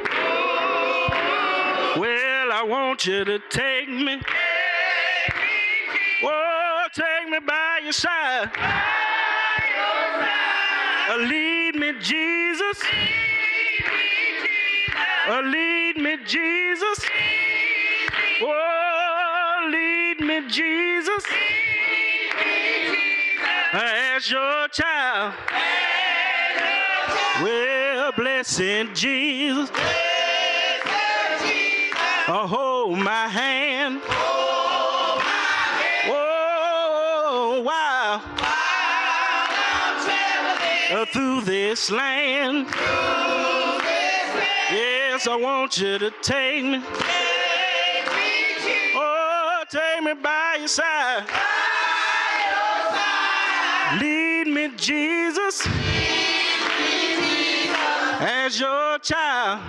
Well, I want you to take me. Oh, take me by your side. Lead me, Jesus. Lead me, Jesus. Oh, lead me, Jesus. As your child. Well, blessed Jesus. Hold my hand. Oh, wow. Through this land. Yes, I want you to take me. Oh, take me by your side. Lead me, Jesus, as your child.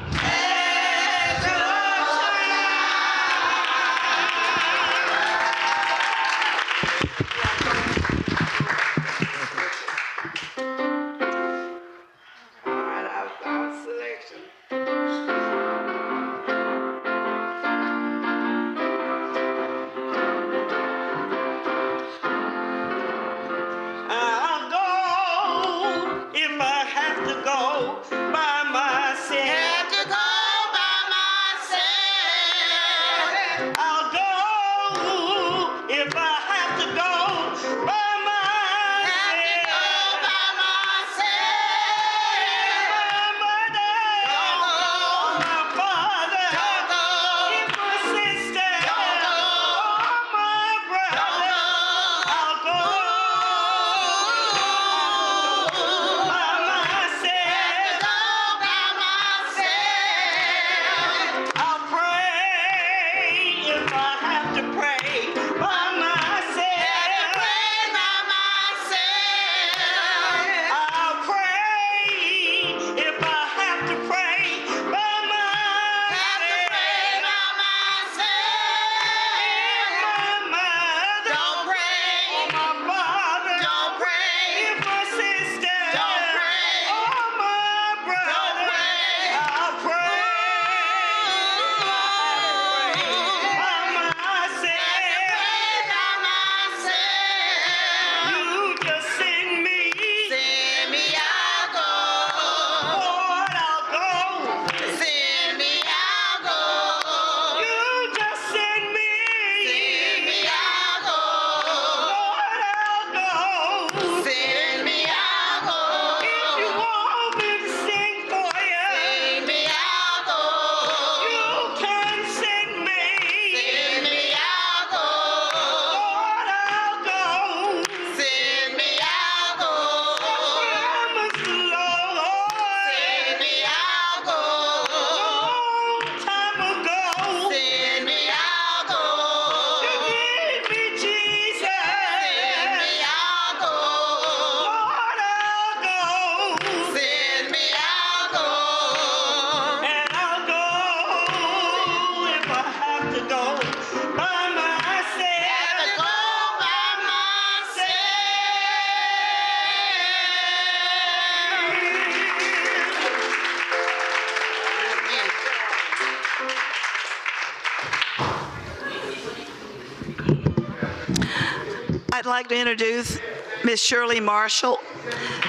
I'd like to introduce Miss Shirley Marshall.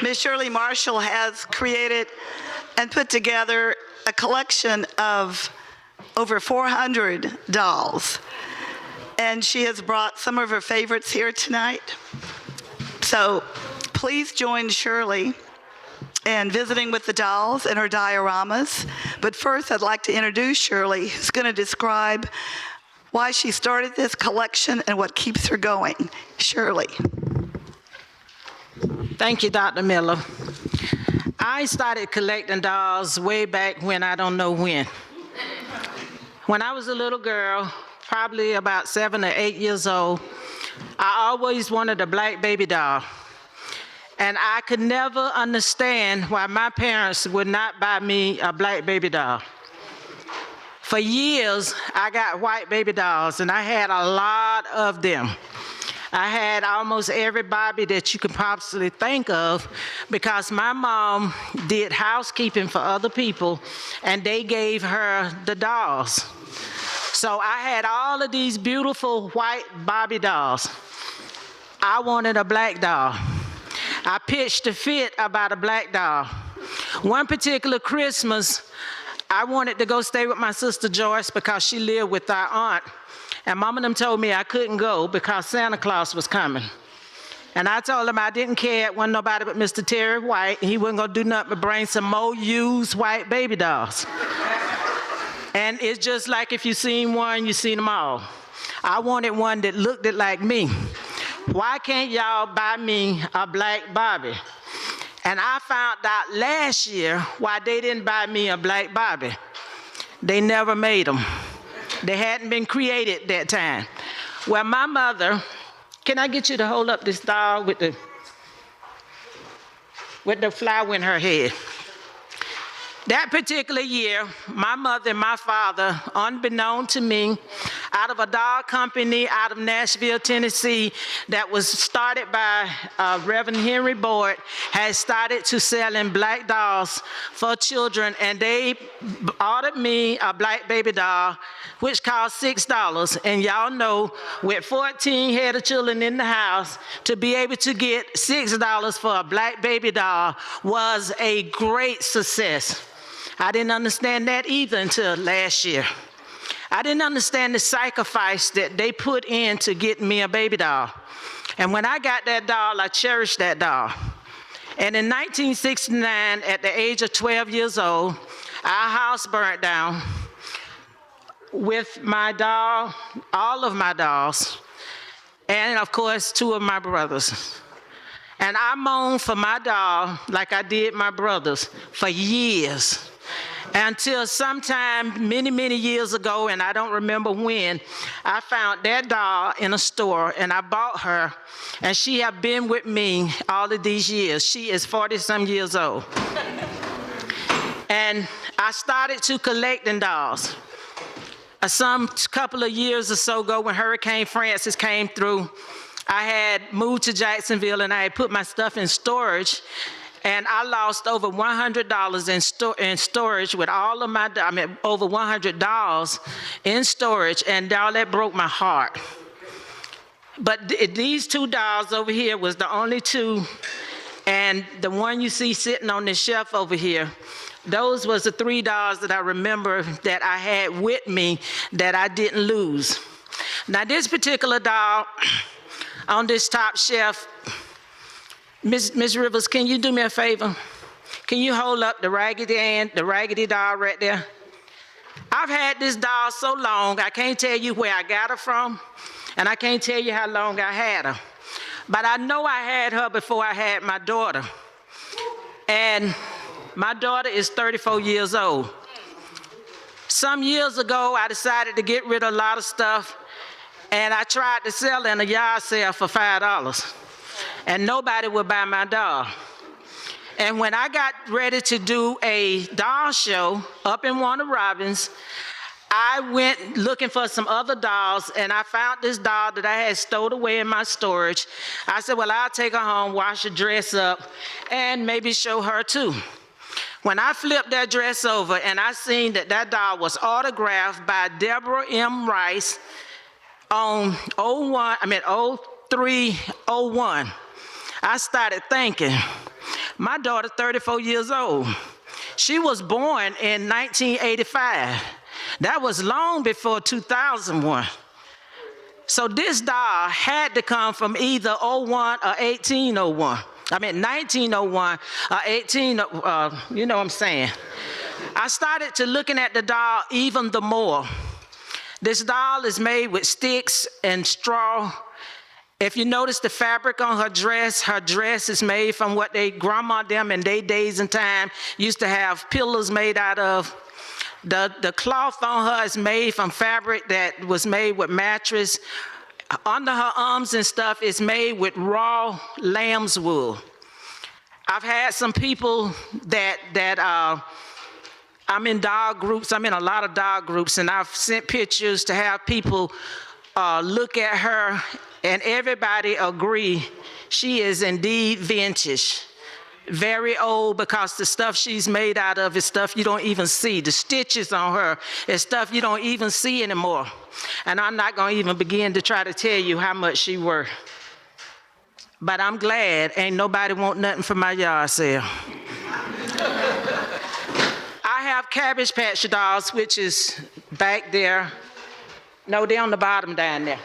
Miss Shirley Marshall has created and put together a collection of over 400 dolls. And she has brought some of her favorites here tonight. So please join Shirley in visiting with the dolls and her dioramas. But first, I'd like to introduce Shirley, who's going to describe why she started this collection and what keeps her going. Shirley. Thank you, Dr. Miller. I started collecting dolls way back when, I don't know when. When I was a little girl, probably about 7 or 8 years old, I always wanted a black baby doll. And I could never understand why my parents would not buy me a black baby doll. For years, I got white baby dolls, and I had a lot of them. I had almost every Barbie that you could possibly think of because my mom did housekeeping for other people, and they gave her the dolls. So I had all of these beautiful white Barbie dolls. I wanted a black doll. I pitched a fit about a black doll. One particular Christmas, I wanted to go stay with my sister Joyce because she lived with our aunt. And Mom and them told me I couldn't go because Santa Claus was coming. And I told them I didn't care. It wasn't nobody but Mr. Terry White. He wasn't going to do nothing but bring some more used white baby dolls. And it's just like if you seen one, you seen them all. I wanted one that looked like me. Why can't y'all buy me a black Barbie? And I found out last year why they didn't buy me a black Barbie. They never made them. They hadn't been created that time. Well, my mother, can I get you to hold up this doll with the flower in her head? That particular year, my mother and my father, unbeknown to me, out of a doll company out of Nashville, Tennessee, that was started by Reverend Henry Boyd, had started to selling black dolls for children, and they ordered me a black baby doll, which cost $6. And y'all know, with 14 head of children in the house, to be able to get $6 for a black baby doll was a great success. I didn't understand that either until last year. I didn't understand the sacrifice that they put in to get me a baby doll. And when I got that doll, I cherished that doll. And in 1969, at the age of 12 years old, our house burnt down with my doll, all of my dolls, and of course, 2 of my brothers. And I moaned for my doll like I did my brothers for years. Until sometime many, many years ago, and I don't remember when, I found that doll in a store, and I bought her, and she has been with me all of these years. She is 40-some years old. And I started to collecting dolls. Some couple of years or so ago, when Hurricane Francis came through, I had moved to Jacksonville, and I had put my stuff in storage. And I lost over $100 in storage with all of my, over 100 dolls in storage, and all that broke my heart. But these 2 dolls over here was the only 2, and the one you see sitting on this shelf over here, those was the 3 dolls that I remember that I had with me that I didn't lose. Now this particular doll on this top shelf, Miss Rivers, can you do me a favor? Can you hold up the raggedy doll right there? I've had this doll so long, I can't tell you where I got her from, and I can't tell you how long I had her. But I know I had her before I had my daughter. And my daughter is 34 years old. Some years ago, I decided to get rid of a lot of stuff, and I tried to sell in a yard sale for $5. And nobody would buy my doll. And when I got ready to do a doll show up in Warner Robins, I went looking for some other dolls, and I found this doll that I had stowed away in my storage. I said, well, I'll take her home, wash her dress up, and maybe show her too. When I flipped that dress over and I seen that doll was autographed by Deborah M. Rice on 03, 01, I started thinking, my daughter 34 years old. She was born in 1985. That was long before 2001. So this doll had to come from either 01 or 1801. I mean 1901 or 18, you know what I'm saying. I started to looking at the doll even the more. This doll is made with sticks and straw. If you notice the fabric on her dress is made from what they grandma them in their days and time used to have pillows made out of. The cloth on her is made from fabric that was made with mattress. Under her arms and stuff is made with raw lamb's wool. I've had some people that I'm in dog groups. I'm in a lot of dog groups, and I've sent pictures to have people look at her, and everybody agree she is indeed vintage. Very old, because the stuff she's made out of is stuff you don't even see. The stitches on her is stuff you don't even see anymore. And I'm not going to even begin to try to tell you how much she worth. But I'm glad ain't nobody want nothing from my yard sale. I have Cabbage Patch dolls, which is back there. No, they're on the bottom down there.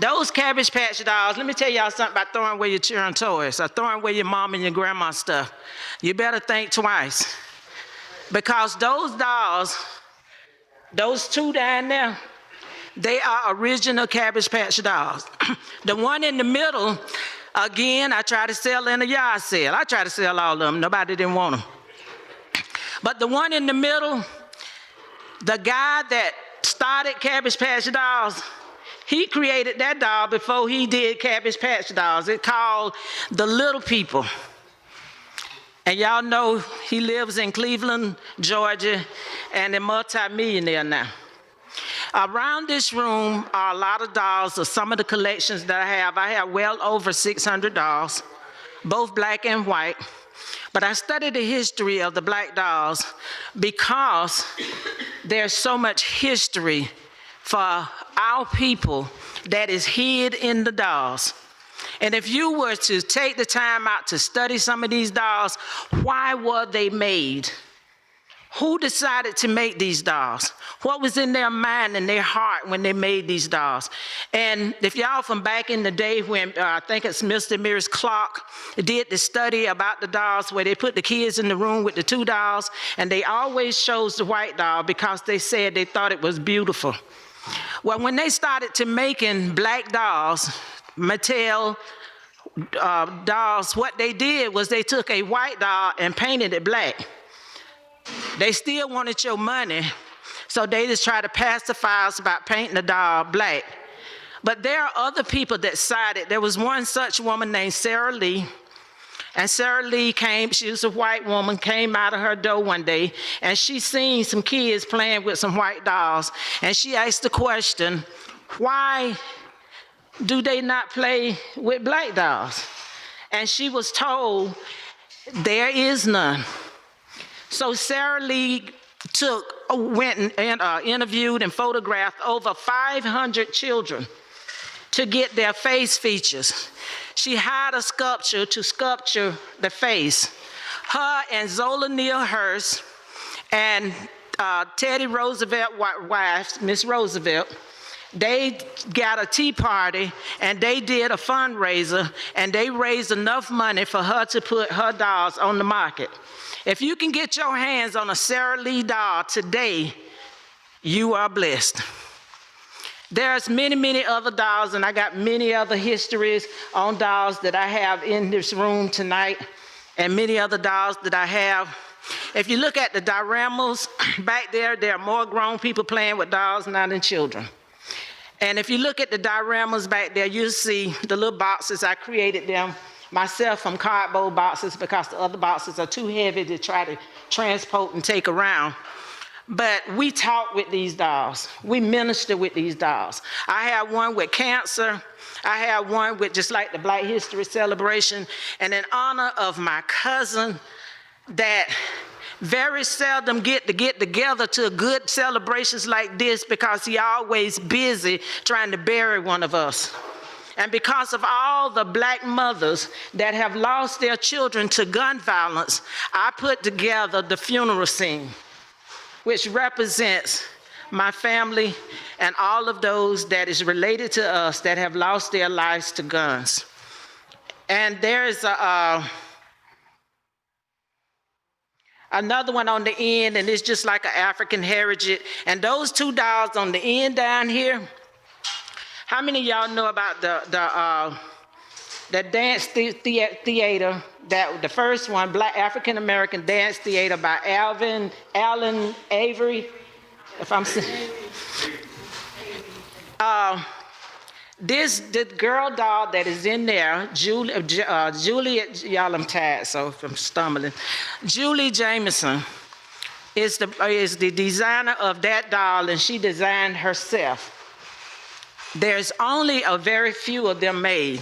Those Cabbage Patch dolls, let me tell y'all something about throwing away your children's toys or throwing away your mom and your grandma's stuff. You better think twice. Because those dolls, those two down there, they are original Cabbage Patch dolls. The one in the middle, again, I tried to sell in a yard sale. I tried to sell all of them. Nobody didn't want them. But the one in the middle, the guy that started Cabbage Patch dolls, he created that doll before he did Cabbage Patch dolls. It's called The Little People. And y'all know he lives in Cleveland, Georgia, and a multi-millionaire now. Around this room are a lot of dolls of some of the collections that I have. I have well over 600 dolls, both black and white. But I studied the history of the black dolls because there's so much history for our people that is hid in the dolls. And if you were to take the time out to study some of these dolls, why were they made? Who decided to make these dolls? What was in their mind and their heart when they made these dolls? And if y'all from back in the day when I think it's Mr. and Mrs. Clark did the study about the dolls where they put the kids in the room with the two dolls, and they always chose the white doll because they said they thought it was beautiful. Well, when they started to making black dolls, Mattel dolls, what they did was they took a white doll and painted it black. They still wanted your money, so they just tried to pacify us about painting the doll black. But there are other people that sided. There was one such woman named Sarah Lee, and Sarah Lee came, she was a white woman, came out of her door one day, and she seen some kids playing with some white dolls, and she asked the question, why do they not play with black dolls? And she was told, there is none. So Sarah Lee went and interviewed and photographed over 500 children to get their face features. She hired a sculptor to sculpture the face. Her and Zola Neale Hurst and Teddy Roosevelt's wife, Miss Roosevelt, they got a tea party and they did a fundraiser and they raised enough money for her to put her dolls on the market. If you can get your hands on a Sarah Lee doll today, you are blessed. There's many, many other dolls, and I got many other histories on dolls that I have in this room tonight, and many other dolls that I have. If you look at the dioramas back there are more grown people playing with dolls now than children. And if you look at the dioramas back there, you'll see the little boxes. I created them myself from cardboard boxes because the other boxes are too heavy to try to transport and take around. But we talk with these dolls. We minister with these dolls. I have one with cancer. I have one with just like the Black History Celebration. And in honor of my cousin that very seldom get together to good celebrations like this because he always busy trying to bury one of us. And because of all the black mothers that have lost their children to gun violence, I put together the funeral scene, which represents my family and all of those that is related to us that have lost their lives to guns. And there is another one on the end, and it's just like an African heritage. And those two dolls on the end down here, how many of y'all know about the dance theater, that the first one, Black African American Dance Theater by Allen Avery, if I'm saying. The girl doll that is in there, Juliet, y'all I'm tired, so if I'm stumbling. Julie Jameson is the designer of that doll, and she designed herself. There's only a very few of them made.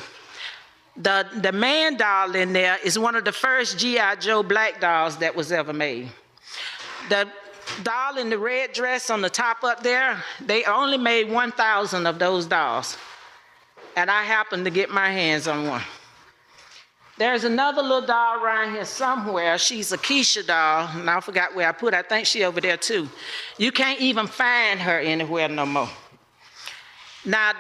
The man doll in there is one of the first G.I. Joe black dolls that was ever made. The doll in the red dress on the top up there, they only made 1,000 of those dolls. And I happened to get my hands on one. There's another little doll around here somewhere. She's a Keisha doll, and I forgot where I put her. I think she over there too. You can't even find her anywhere no more. Now,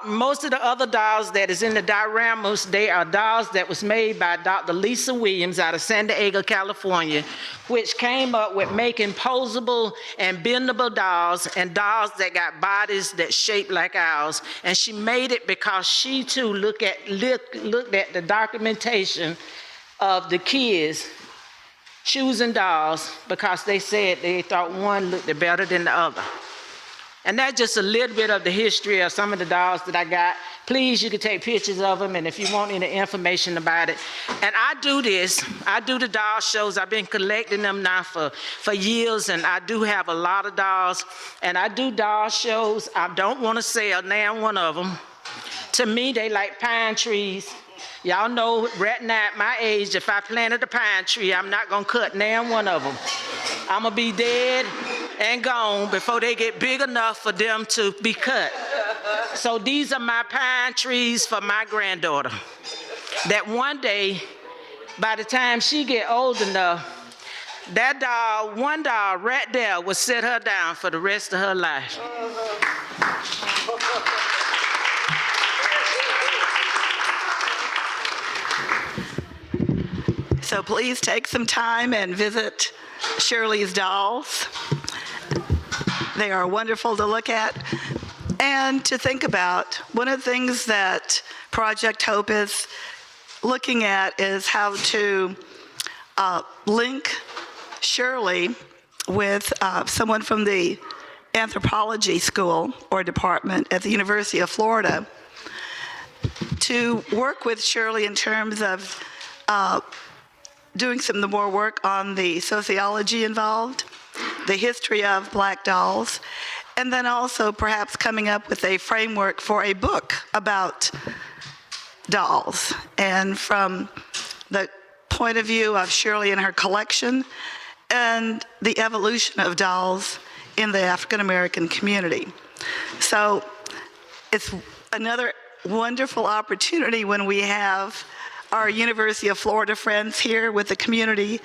most of the other dolls that is in the dioramas, they are dolls that was made by Dr. Lisa Williams out of San Diego, California, which came up with making posable and bendable dolls and dolls that got bodies that shaped like ours. And she made it because she too looked at the documentation of the kids choosing dolls because they said they thought one looked better than the other. And that's just a little bit of the history of some of the dolls that I got. Please, you can take pictures of them, and if you want any information about it. And I do the doll shows. I've been collecting them now for years, and I do have a lot of dolls. And I do doll shows. I don't want to sell now one of them. To me, they like pine trees. Y'all know right now at my age, if I planted a pine tree, I'm not gonna cut now one of them. I'm gonna be dead and gone before they get big enough for them to be cut. So these are my pine trees for my granddaughter. That one day, by the time she get old enough, that doll, one doll right there will set her down for the rest of her life. So please take some time and visit Shirley's dolls. They are wonderful to look at and to think about. One of the things that Project Hope is looking at is how to link Shirley with someone from the anthropology school or department at the University of Florida to work with Shirley in terms of doing some more work on the sociology involved, the history of black dolls, and then also perhaps coming up with a framework for a book about dolls. And from the point of view of Shirley and her collection and the evolution of dolls in the African American community. So it's another wonderful opportunity when we have our University of Florida friends here with the community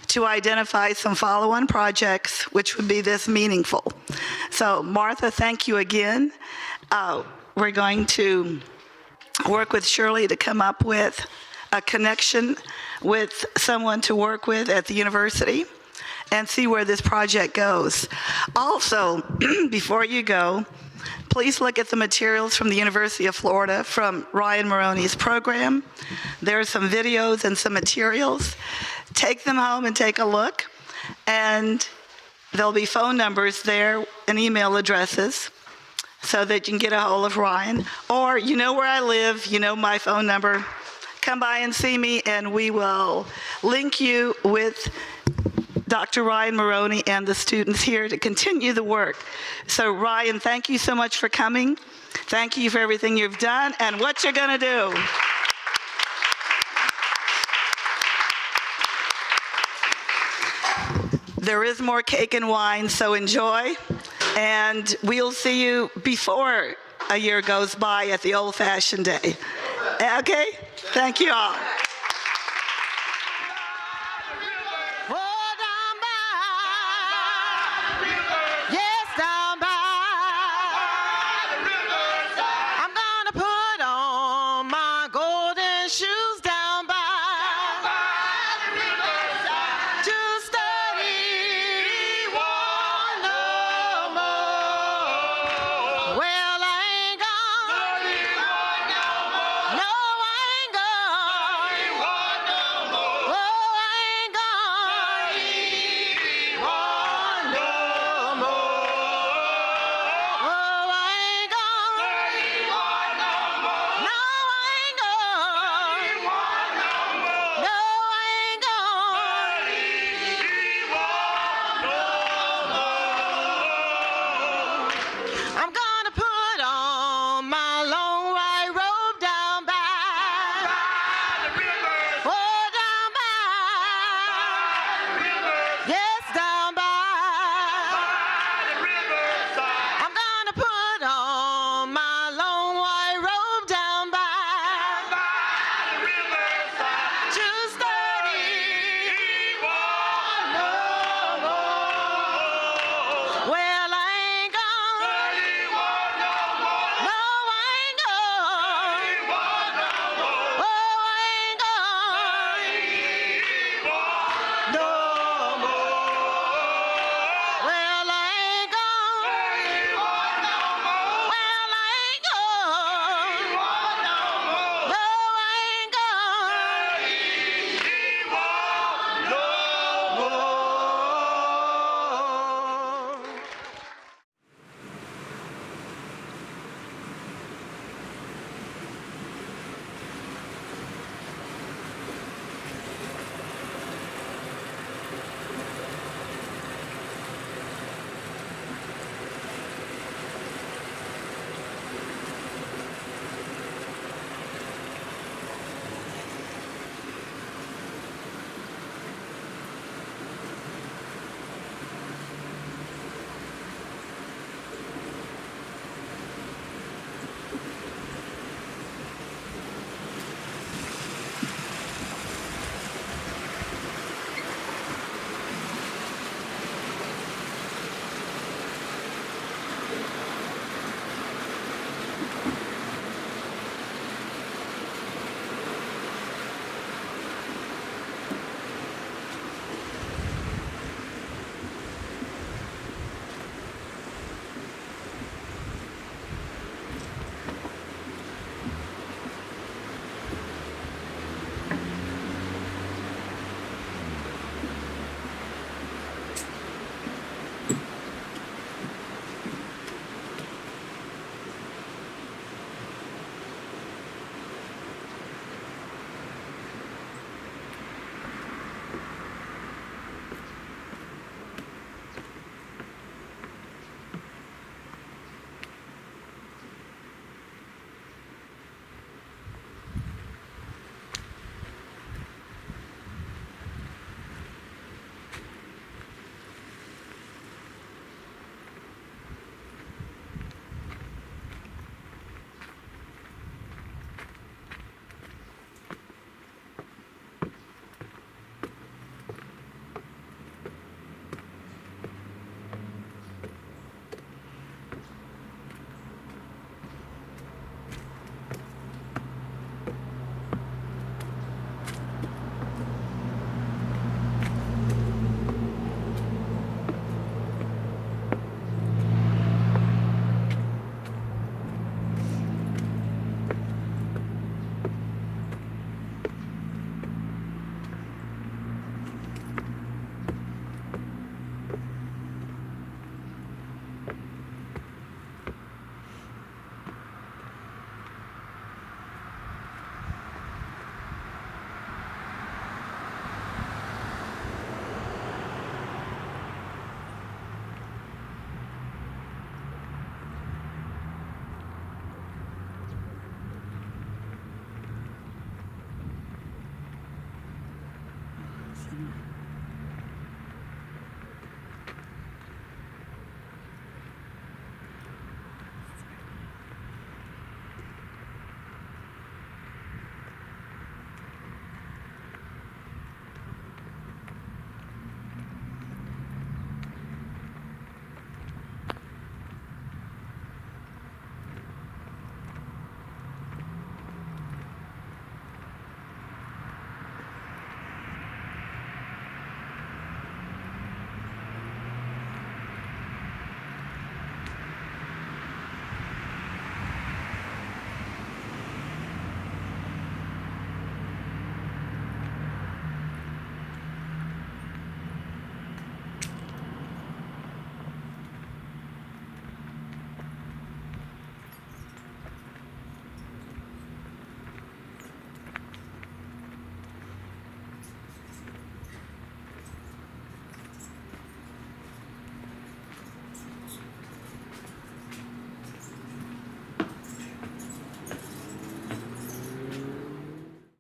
to identify some follow-on projects which would be this meaningful. So Martha, thank you again. We're going to work with Shirley to come up with a connection with someone to work with at the university and see where this project goes. Also, before you go, please look at the materials from the University of Florida from Ryan Moroney's program. There are some videos and some materials. Take them home and take a look. And there'll be phone numbers there and email addresses so that you can get a hold of Ryan. Or you know where I live, you know my phone number. Come by and see me and we will link you with Dr. Ryan Moroney and the students here to continue the work. So Ryan, thank you so much for coming. Thank you for everything you've done and what you're gonna do. There is more cake and wine, so enjoy. And we'll see you before a year goes by at the old-fashioned day. Okay? Thank you all.